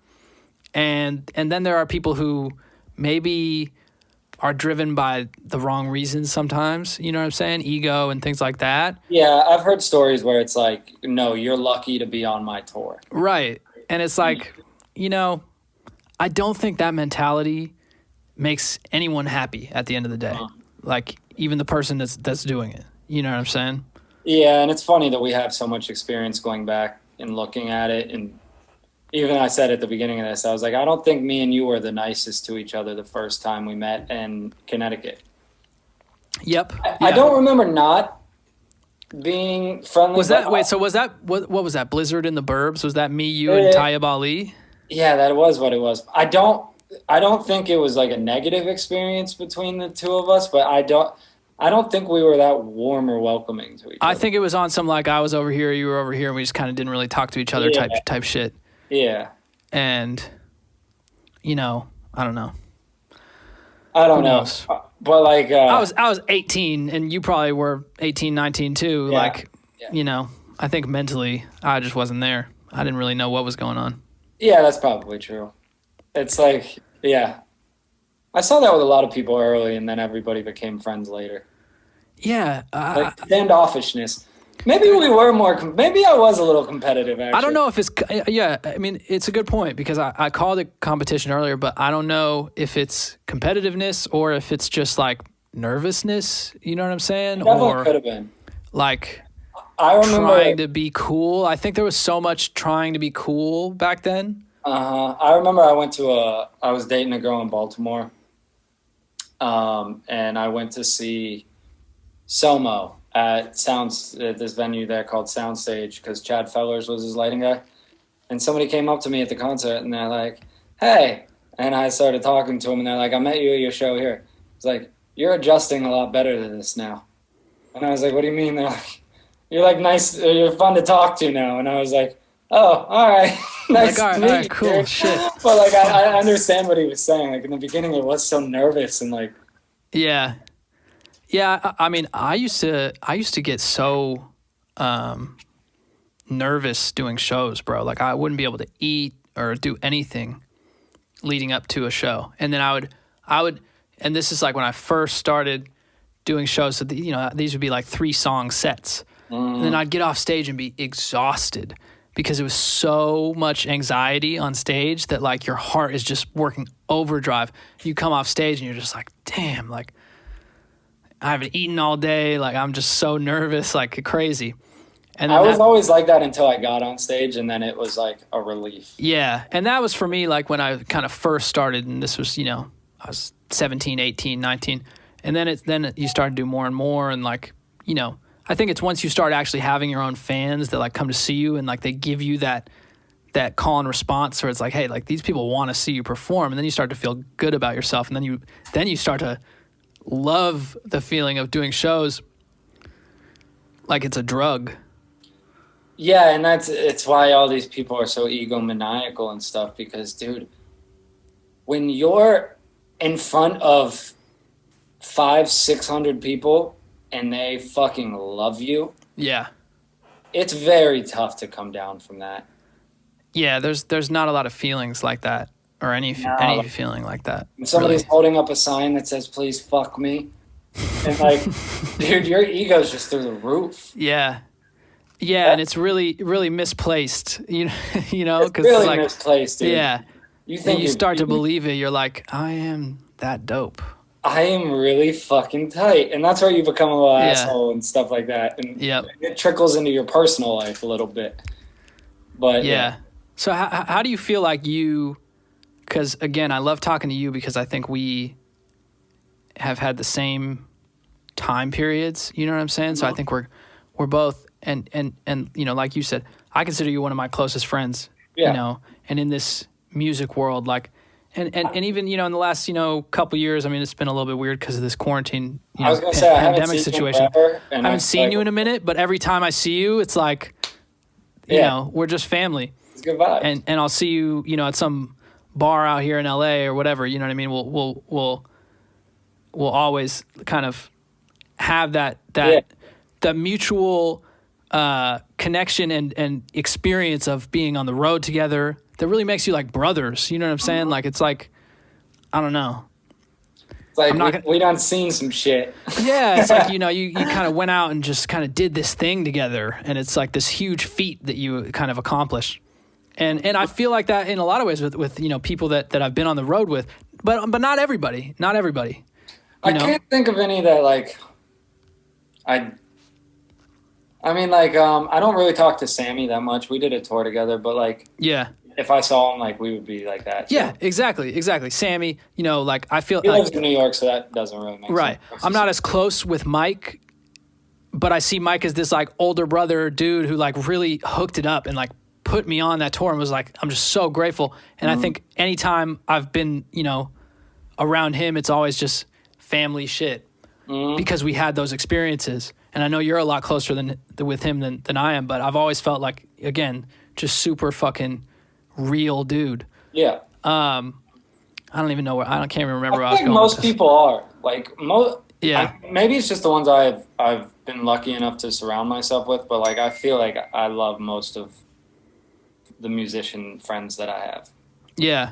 And then there are people who maybe are driven by the wrong reasons sometimes, you know what I'm saying? Ego and things like that. Yeah, I've heard stories where it's like, no, you're lucky to be on my tour. Right. And it's like, you know, I don't think that mentality makes anyone happy at the end of the day. Like even the person that's doing it. You know what I'm saying? Yeah, and it's funny that we have so much experience going back and looking at it. And even I said at the beginning of this, I was like, I don't think me and you were the nicest to each other the first time we met in Connecticut. Yep. I don't remember not being friendly. Was that, what was that, Blizzard in the Burbs? Was that me, you, and Tayyip Ali? Yeah, that was what it was. I don't think it was like a negative experience between the two of us, but I don't think we were that warm or welcoming to each other. I think it was on some like I was over here, you were over here, and we just kind of didn't really talk to each other type shit. Yeah. And, you know, I don't know. I don't know. But like I was 18 and you probably were 18, 19 too. Yeah. Like, you know, I think mentally I just wasn't there. I didn't really know what was going on. Yeah, that's probably true. It's like, yeah. I saw that with a lot of people early and then everybody became friends later. Yeah. Like standoffishness. Maybe we were maybe I was a little competitive, actually. I don't know if it's, yeah, I mean, it's a good point because I called it competition earlier, but I don't know if it's competitiveness or if it's just like nervousness, you know what I'm saying? It definitely or could have been. Like I remember trying to be cool. I think there was so much trying to be cool back then. I remember I was dating a girl in Baltimore, and I went to see Somo at this venue there called Soundstage because Chad Fellers was his lighting guy. And somebody came up to me at the concert and they're like, hey. And I started talking to him and they're like, I met you at your show here. It's like, you're adjusting a lot better than this now. And I was like, what do you mean? They're like, you're like nice, you're fun to talk to now. And I was like, oh, all right. Nice like, to meet you. Cool, shit. But like, I understand what he was saying. Like in the beginning, it was so nervous and like. Yeah. Yeah, I mean, I used to get so nervous doing shows, bro. Like I wouldn't be able to eat or do anything leading up to a show. And then I would, and this is like when I first started doing shows. So these would be like 3-song sets, and then I'd get off stage and be exhausted because it was so much anxiety on stage that like your heart is just working overdrive. You come off stage and you're just like, damn, like. I haven't eaten all day. Like, I'm just so nervous, like crazy. And I was always like that until I got on stage, and then it was like a relief. Yeah. And that was for me, like when I kind of first started, and this was, I was 17, 18, 19. And then you start to do more and more. And like, I think it's once you start actually having your own fans that like come to see you and like they give you that call and response where it's like, hey, like these people want to see you perform. And then you start to feel good about yourself. And then you start to love the feeling of doing shows like it's a drug. Yeah, and it's why all these people are so egomaniacal and stuff because, dude, when you're in front of 500-600 people and they fucking love you, yeah, it's very tough to come down from that. Yeah, there's not a lot of feelings like that. Or any feeling like that. When somebody's holding up a sign that says, please fuck me. And like, dude, your ego's just through the roof. Yeah. Yeah, and it's really, really misplaced, you know, because it's really like, misplaced, dude. Yeah. You think you start to believe it, you're like, I am that dope. I am really fucking tight. And that's where you become a little asshole and stuff like that. And it trickles into your personal life a little bit. But yeah. So how do you feel like because, again, I love talking to you because I think we have had the same time periods. You know what I'm saying? So I think we're both, and like you said, I consider you one of my closest friends, and in this music world, like, and even, in the last, couple years, I mean, it's been a little bit weird because of this quarantine, pandemic situation. I haven't seen you in a minute, but every time I see you, it's like, we're just family. It's good vibes. And I'll see you, at some bar out here in LA or whatever, you know what I mean? We'll always kind of have that mutual connection and experience of being on the road together that really makes you like brothers. You know what I'm saying? Like, it's like, I don't know. It's like we done seen some shit. Yeah, it's like, you kind of went out and just kind of did this thing together, and it's like this huge feat that you kind of accomplished. And I feel like that in a lot of ways with people that I've been on the road with, but not everybody. Not everybody. I can't think of any that like I don't really talk to Sammy that much. We did a tour together, but like yeah. If I saw him, like, we would be like that. Yeah, exactly. Sammy, like, I feel... He lives in New York, so that doesn't really make sense. Right. I'm not as close with Mike, but I see Mike as this, like, older brother dude who, like, really hooked it up and, like, put me on that tour and was like, I'm just so grateful. And I think anytime I've been, around him, it's always just family shit because we had those experiences. And I know you're a lot closer with him than I am, but I've always felt like, again, just super fucking... real dude. Yeah. I don't even know where I can't even remember where I was going. Most people are like yeah. Maybe it's just the ones I've been lucky enough to surround myself with, but like I feel like I love most of the musician friends that I have. Yeah.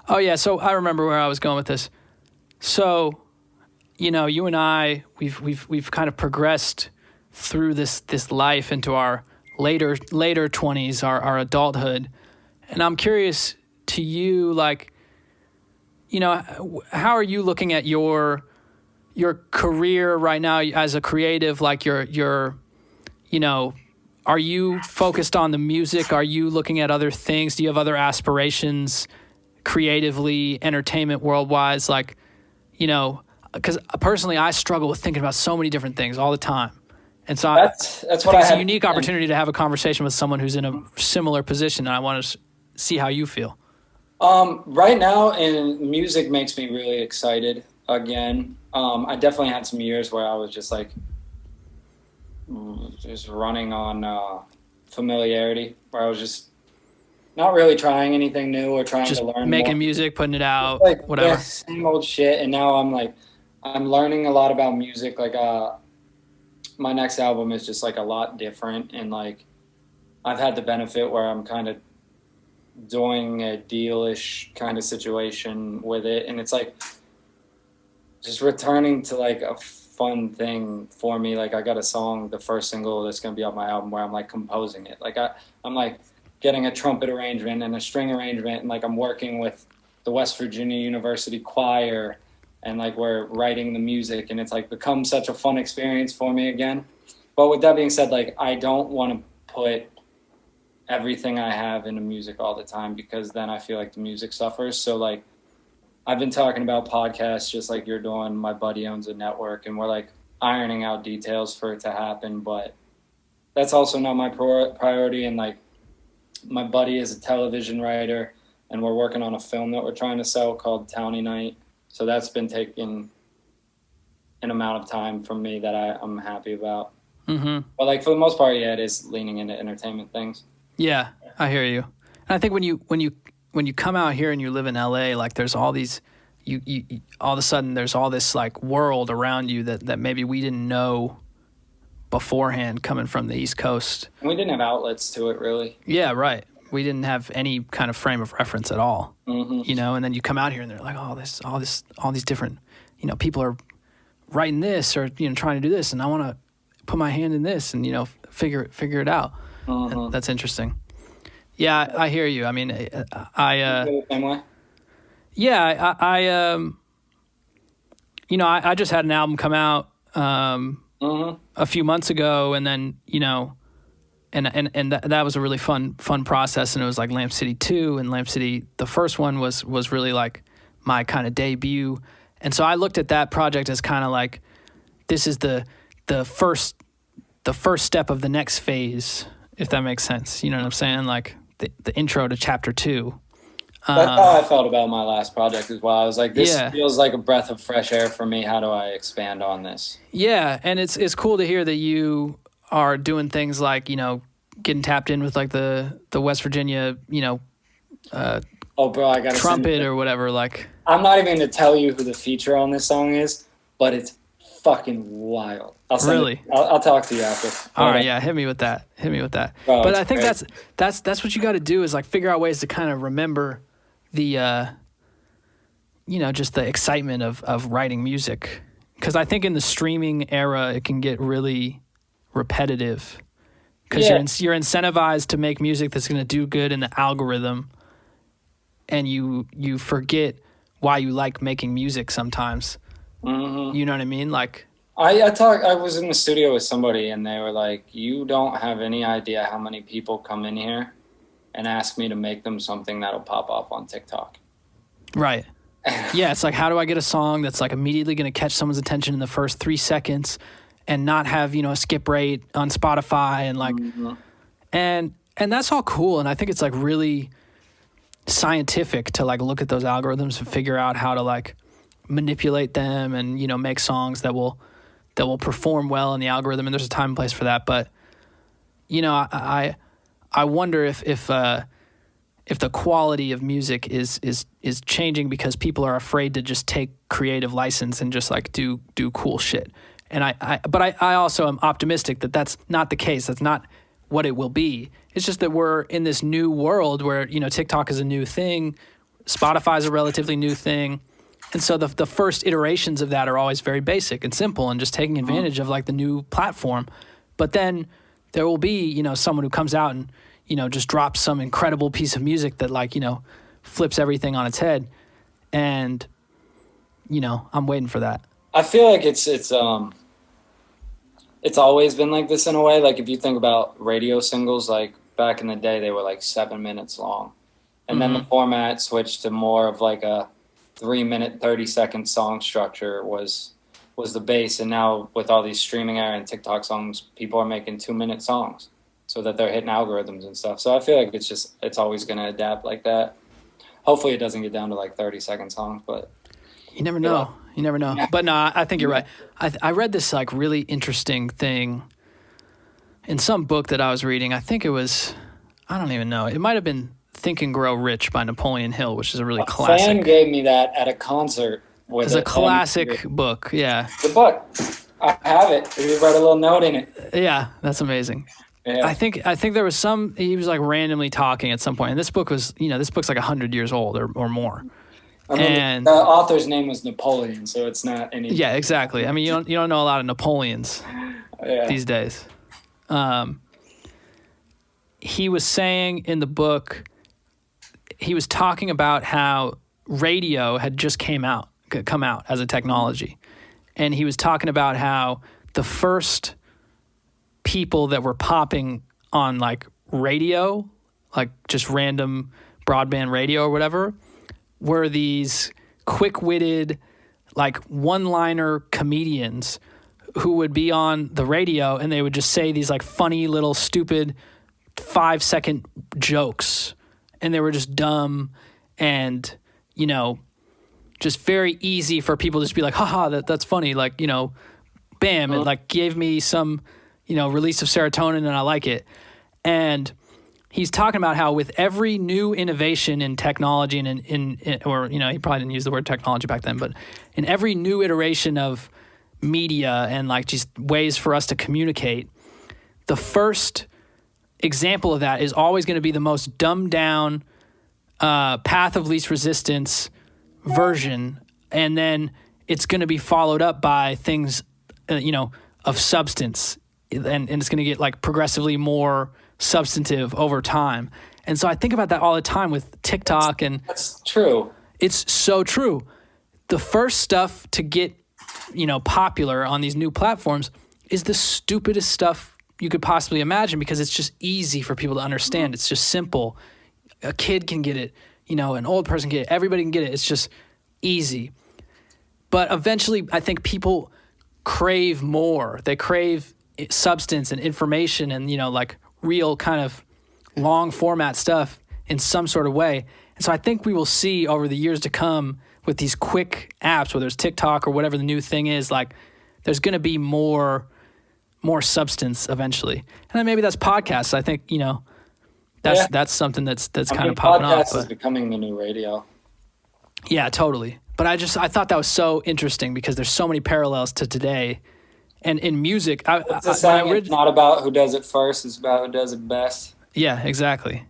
Oh yeah. So I remember where I was going with this. So, you and I, we've kind of progressed through this life into our later 20s, our adulthood. And I'm curious to you, like, how are you looking at your career right now as a creative? Like, are you focused on the music? Are you looking at other things? Do you have other aspirations creatively, entertainment world-wise? Like, because personally, I struggle with thinking about so many different things all the time. And so that's what it's a unique opportunity to have a conversation with someone who's in a similar position, and I want to see how you feel. Right now, and music makes me really excited again. I definitely had some years where I was just like, just running on familiarity, where I was just not really trying anything new or trying just to learn making more. Music, putting it out, like, whatever. Yeah, same old shit. And now I'm learning a lot about music. Like, my next album is just like a lot different, and like I've had the benefit where I'm kind of doing a deal-ish kind of situation with it, and it's like just returning to like a fun thing for me. Like, I got a song, the first single that's going to be on my album, where I'm like composing it. Like I'm like getting a trumpet arrangement and a string arrangement, and like I'm working with the West Virginia University choir, and like we're writing the music, and it's like become such a fun experience for me again. But with that being said, like I don't want to put everything I have into music all the time, because then I feel like the music suffers. So like I've been talking about podcasts just like you're doing. My buddy owns a network, and we're like ironing out details for it to happen, but that's also not my priority. And like my buddy is a television writer, and we're working on a film that we're trying to sell called Townie Night. So that's been taking an amount of time from me that I'm happy about. Mm-hmm. But like for the most part, yeah, it is leaning into entertainment things. Yeah, I hear you. And I think when you come out here and you live in LA, like there's all these, you all of a sudden there's all this like world around you that maybe we didn't know beforehand coming from the East Coast. And we didn't have outlets to it really. Yeah, right. We didn't have any kind of frame of reference at all, mm-hmm. And then you come out here and they're like, oh, all these different, people are writing this or, trying to do this, and I want to put my hand in this and, figure it out. Mm-hmm. That's interesting. Yeah, I hear you. I mean, I the same way? Yeah, I just had an album come out mm-hmm. a few months ago, and then, and that was a really fun process, and it was like Lamp City 2, and Lamp City, the first one was really like my kind of debut. And so I looked at that project as kind of like, this is the first step of the next phase, if that makes sense. You know what I'm saying? Like the intro to chapter 2. That's how I felt about my last project as well. I was like, this yeah. feels like a breath of fresh air for me. How do I expand on this? Yeah, and it's cool to hear that you are doing things like, getting tapped in with like the West Virginia, oh, bro, I gotta trumpet or whatever. Like, I'm not even going to tell you who the feature on this song is, but it's fucking wild. Really? I'll talk to you after. All right, yeah, hit me with that. Oh, but I think great. that's what you got to do is like figure out ways to kind of remember the just the excitement of writing music, because I think in the streaming era it can get really repetitive because you're incentivized to make music that's going to do good in the algorithm, and you forget why you like making music sometimes. Mm-hmm. You know what I mean? Like I was in the studio with somebody and they were like, you don't have any idea how many people come in here and ask me to make them something that'll pop off on TikTok. Right. Yeah, it's like, how do I get a song that's like immediately going to catch someone's attention in the first 3 seconds and not have, a skip rate on Spotify and like, and that's all cool. And I think it's like really scientific to like look at those algorithms and figure out how to like manipulate them and, make songs that will perform well in the algorithm. And there's a time and place for that. But, I wonder if the quality of music is changing because people are afraid to just take creative license and just like do cool shit. And I also am optimistic that that's not the case. That's not what it will be. It's just that we're in this new world where, TikTok is a new thing. Spotify is a relatively new thing. And so the first iterations of that are always very basic and simple and just taking advantage of like the new platform. But then there will be, someone who comes out and, just drops some incredible piece of music that like, flips everything on its head. And, I'm waiting for that. I feel like it's always been like this in a way. Like if you think about radio singles, like back in the day, they were like 7 minutes long. And then the format switched to more of like a 3-minute, 30-second song structure was the base. And now with all these streaming era and TikTok songs, people are making 2-minute songs so that they're hitting algorithms and stuff. So I feel like it's always going to adapt like that. Hopefully it doesn't get down to like 30-second songs, but you never know. You never know. Yeah. But no, I think you're right. I read this like really interesting thing in some book that I was reading. I think it was, I don't even know. It might have been Think and Grow Rich by Napoleon Hill, which is a really classic. A fan gave me that at a concert. It's a classic book, yeah. The book. I have it. We wrote a little note in it. Yeah, that's amazing. Yeah. I think there was he was like randomly talking at some point, and this book's like 100 years old or more. I mean, and the author's name was Napoleon, so it's not any. Yeah, exactly. I mean, you don't know a lot of Napoleons these days. He was saying in the book, he was talking about how radio had just come out as a technology, and he was talking about how the first people that were popping on like radio, like just random broadband radio or whatever, were these quick-witted, like one-liner comedians who would be on the radio and they would just say these like funny little stupid 5-second jokes, and they were just dumb and just very easy for people to just be like, haha, that's funny, like bam, it like gave me some release of serotonin and I like it. And he's talking about how with every new innovation in technology and in he probably didn't use the word technology back then, but in every new iteration of media and like just ways for us to communicate, the first example of that is always going to be the most dumbed down path of least resistance version, and then it's going to be followed up by things of substance, and it's going to get like progressively more substantive over time. And so I think about that all the time with TikTok, and that's true. It's so true. The first stuff to get popular on these new platforms is the stupidest stuff you could possibly imagine, because it's just easy for people to understand. It's just simple. A kid can get it, an old person can get it, everybody can get it. It's just easy. But eventually I think people crave more. They crave substance and information and like real kind of long format stuff in some sort of way. And so I think we will see over the years to come with these quick apps, whether it's TikTok or whatever the new thing is, like there's going to be more substance eventually. And then maybe that's podcasts. I think that's something that's kind of popping off. Podcast is becoming the new radio. Yeah, totally. But I thought that was so interesting because there's so many parallels to today. And in music, it's not about who does it first, it's about who does it best. Yeah, exactly.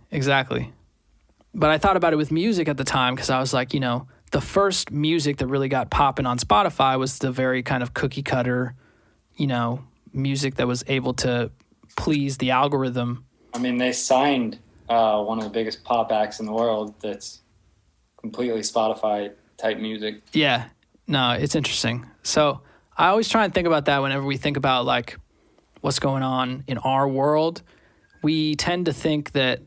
But I thought about it with music at the time because I was like, the first music that really got popping on Spotify was the very kind of cookie cutter, music that was able to please the algorithm. I mean, they signed one of the biggest pop acts in the world that's completely Spotify type music. Yeah, no, it's interesting. So I always try and think about that whenever we think about like what's going on in our world. We tend to think that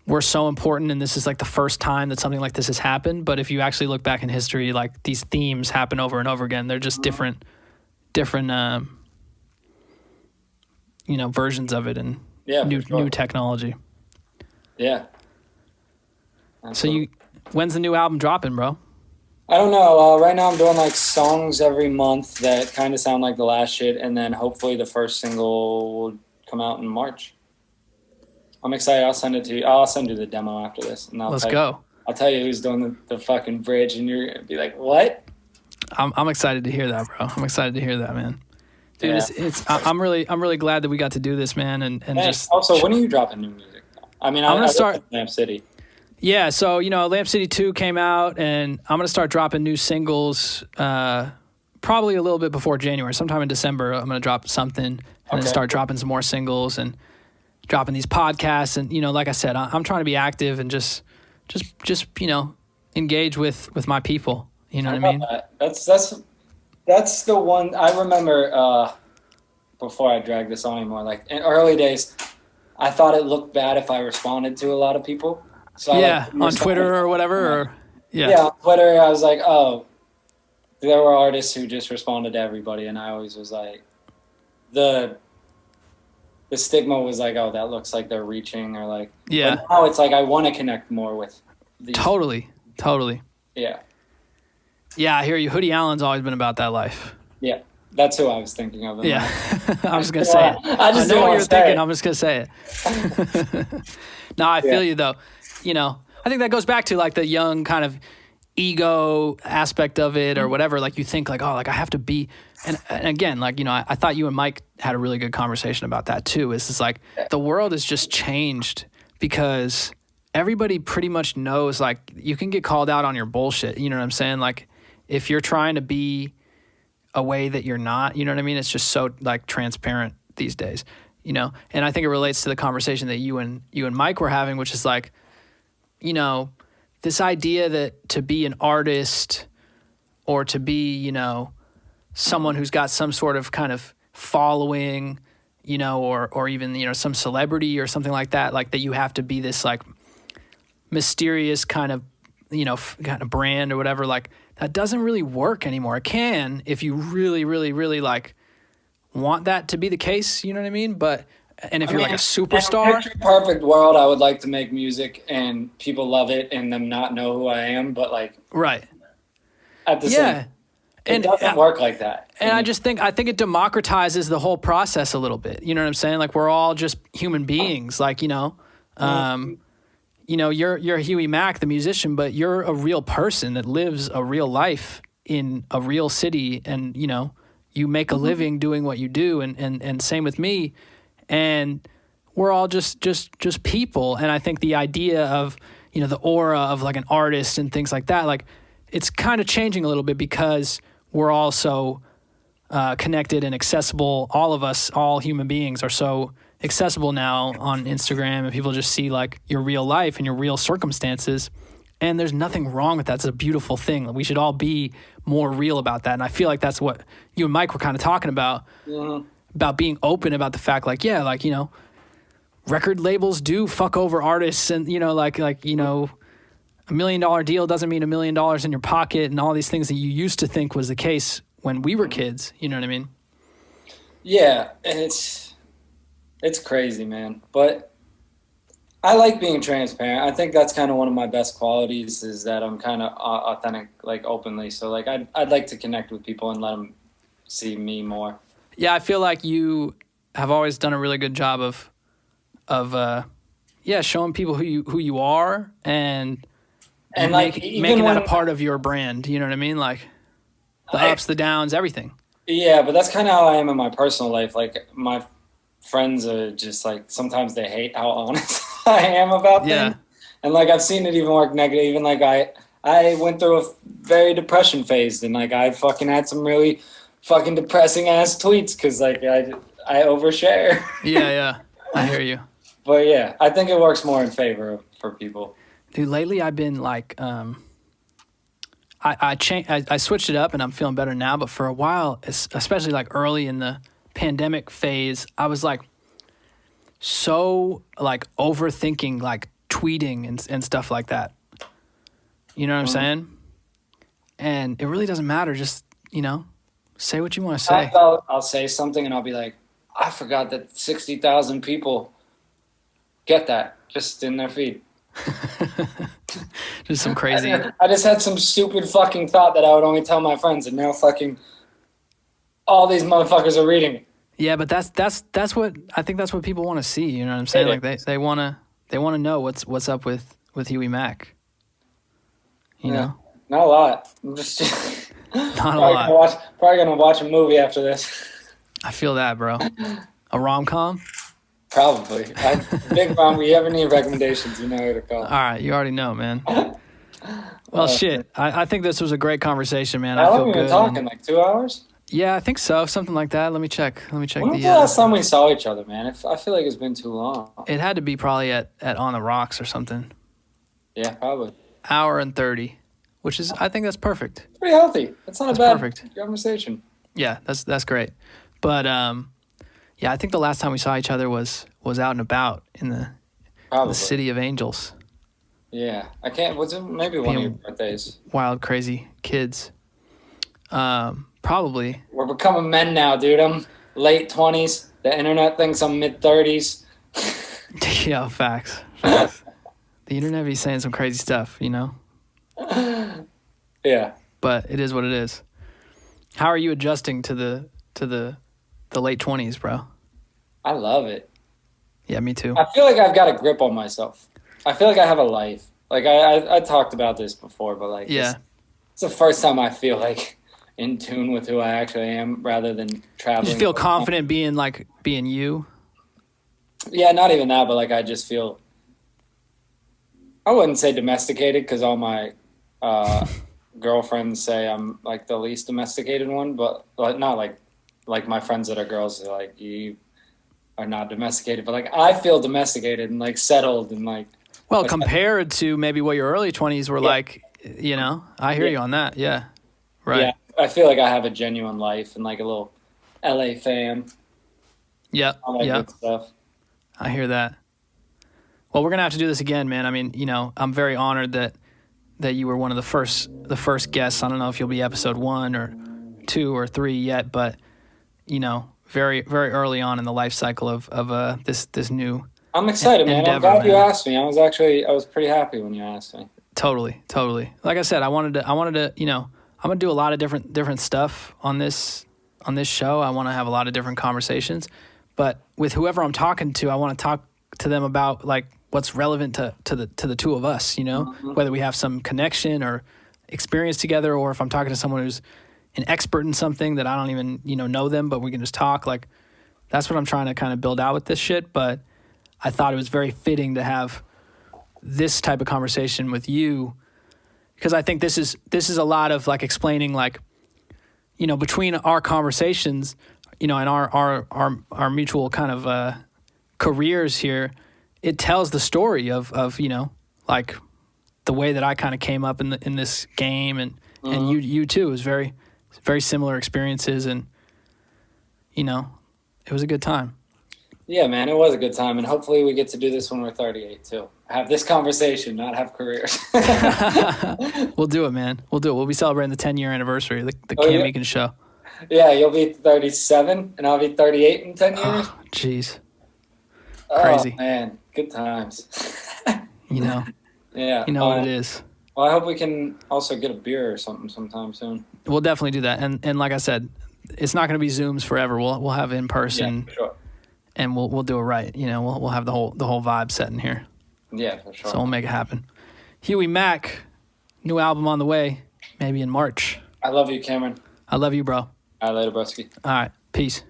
we're so important and this is like the first time that something like this has happened. But if you actually look back in history, like these themes happen over and over again. They're just different versions of it and new technology. Yeah. Absolutely. So when's the new album dropping, bro? I don't know. Right now I'm doing like songs every month that kind of sound like the last shit. And then hopefully the first single will come out in March. I'm excited. I'll send it to you. I'll send you the demo after this. And Let's go. I'll tell you who's doing the fucking bridge and you're going to be like, what? I'm excited to hear that, bro. I'm excited to hear that, man. Dude, yeah. I'm really glad that we got to do this, man. And just also, when are you dropping new music? I mean, I'm going to start Lamp City. Yeah, so Lamp City 2 came out, and I'm gonna start dropping new singles probably a little bit before January. Sometime in December, I'm gonna drop something, and then start dropping some more singles and dropping these podcasts. And like I said, I'm trying to be active and just engage with my people. You know what I mean? That's the one I remember. Before I drag this on anymore, like in early days, I thought it looked bad if I responded to a lot of people. So on Twitter or whatever. On Twitter, I was like, oh, there were artists who just responded to everybody, and I always was like, the stigma was like, oh, that looks like they're reaching, or like, but now it's like I want to connect more with these. Totally. Yeah, I hear you. Hoodie Allen's always been about that life. Yeah, that's who I was thinking of. Yeah, I'm just gonna say it. I know what you're thinking. I'm just gonna say it. No, I feel you though. I think that goes back to like the young kind of ego aspect of it or whatever. Like you think like, oh, like I have to be, and again, like, I thought you and Mike had a really good conversation about that too. It's like the world has just changed because everybody pretty much knows like you can get called out on your bullshit. You know what I'm saying? Like if you're trying to be a way that you're not, you know what I mean? It's just so like transparent these days, and I think it relates to the conversation that you and Mike were having, which is like, this idea that to be an artist or to be, someone who's got some sort of kind of following, or even, some celebrity or something like that you have to be this like mysterious kind of, kind of brand or whatever, like that doesn't really work anymore. It can if you really, really, really like want that to be the case, you know what I mean? But if you're like a superstar, in a perfect world, I would like to make music and people love it and them not know who I am. But like, right at the same, it doesn't work like that. And I think it democratizes the whole process a little bit. You know what I'm saying? Like we're all just human beings. Like you're Huey Mack, the musician, but you're a real person that lives a real life in a real city, and you make a living doing what you do, and same with me. And we're all just people. And I think the idea of, the aura of like an artist and things like that, like it's kind of changing a little bit because we're all so connected and accessible. All of us, all human beings are so accessible now on Instagram, and people just see like your real life and your real circumstances. And there's nothing wrong with that. It's a beautiful thing. We should all be more real about that. And I feel like that's what you and Mike were kind of talking about. Mm-hmm. About being open about the fact, like, yeah, like, record labels do fuck over artists, and, $1 million deal doesn't mean $1 million in your pocket, and all these things that you used to think was the case when we were kids. You know what I mean? Yeah, and it's crazy, man. But I like being transparent. I think that's kind of one of my best qualities is that I'm kind of authentic, like openly. So like, I'd like to connect with people and let them see me more. Yeah, I feel like you have always done a really good job of, showing people who you are, and And like making that a part of your brand, you know what I mean? Like the ups, the downs, everything. Yeah, but that's kind of how I am in my personal life. Like my friends are just like, sometimes they hate how honest I am about things. And like I've seen it even work negative. Even like I went through a very depression phase, and like I fucking had some really fucking depressing ass tweets because like I overshare. Yeah, I hear you. But yeah, I think it works more in favor for people. Dude, lately I've been like, I switched it up and I'm feeling better now. But for a while, especially like early in the pandemic phase, I was like so like overthinking, like tweeting and stuff like that. You know what I'm saying? And it really doesn't matter. Just, say what you want to say. I'll say something and I'll be like, I forgot that 60,000 people get that just in their feed. Just some crazy. I just had some stupid fucking thought that I would only tell my friends, and now fucking all these motherfuckers are reading it. Yeah, but that's what I think. That's what people want to see. You know what I'm saying? Like they want to know what's up with Huey Mack. You know, not a lot. I'm just not a lot. Probably gonna watch a movie after this. I feel that, bro. A rom-com. Probably. Big rom. You ever need recommendations, you know who to call. All right, you already know, man. Well, shit. I think this was a great conversation, man. How I feel long have we been talking? Like 2 hours? Yeah, I think so. Something like that. Let me check. When was the last time we saw each other, man? I feel like it's been too long. It had to be probably at On the Rocks or something. Yeah, probably. Hour and 30, which is, I think that's perfect. It's pretty healthy. That's not a bad conversation. Yeah, that's great. But yeah, I think the last time we saw each other was out and about in the city of Angels. Yeah, I can't. Was it maybe one of your birthdays? Wild, crazy kids. Probably. We're becoming men now, dude. I'm late 20s. The internet thinks I'm mid 30s. Yeah, facts. The internet be saying some crazy stuff, you know. Yeah. But it is what it is. How are you adjusting to the late 20s, bro? I love it. Yeah, me too. I feel like I've got a grip on myself. I feel like I have a life. Like I talked about this before, but like it's the first time I feel like in tune with who I actually am rather than traveling. You just feel confident being you? Yeah, not even that, but like I just feel, I wouldn't say domesticated because all my girlfriends say I'm like the least domesticated one, but not like my friends that are girls are like, you are not domesticated, but like I feel domesticated and like settled and like. Well, compared to maybe what your early 20s were like, you know, I hear you on that. Yeah. Right. Yeah. I feel like I have a genuine life and like a little LA fam. Yeah. All that good stuff. I hear that. Well, we're going to have to do this again, man. I mean, you know, I'm very honored that you were one of the first guests. I don't know if you'll be episode 1 or 2 or 3 yet, but you know, very, very early on in the life cycle of this new I'm excited, man. endeavor, I'm glad you asked me. I was pretty happy when you asked me. Totally. Like I said, I wanted to, you know, I'm gonna do a lot of different stuff on this show. I want to have a lot of different conversations, but with whoever I'm talking to, I want to talk to them about like what's relevant to the two of us. You know, whether we have some connection or experience together, or if I'm talking to someone who's an expert in something that I don't even know them, but we can just talk. Like that's what I'm trying to kind of build out with this shit. But I thought it was very fitting to have this type of conversation with you, because I think this is a lot of like explaining, like, you know, between our conversations, you know, and our mutual kind of careers here, it tells the story of you know, like the way that I kind of came up in this game, and you too. It was very similar experiences, and you know, it was a good time. Yeah, man, it was a good time, and hopefully we get to do this when we're 38 too. Have this conversation, not have careers. We'll do it, man. We'll do it. We'll be celebrating the 10-year anniversary of the Cam Meekins Show. Yeah, you'll be 37, and I'll be 38 in 10 years. Oh, jeez. Crazy. Oh, man, good times. You know. Yeah. You know what it is. Well, I hope we can also get a beer or something sometime soon. We'll definitely do that, and like I said, it's not going to be Zooms forever. We'll have in person. Yeah, for sure. And we'll do it right. You know, we'll have the whole vibe set in here. Yeah, for sure. So we'll make it happen. Huey Mack, New album on the way, maybe in March. I love you, Cameron. I love you, bro. All right, later, broski. All right. Peace.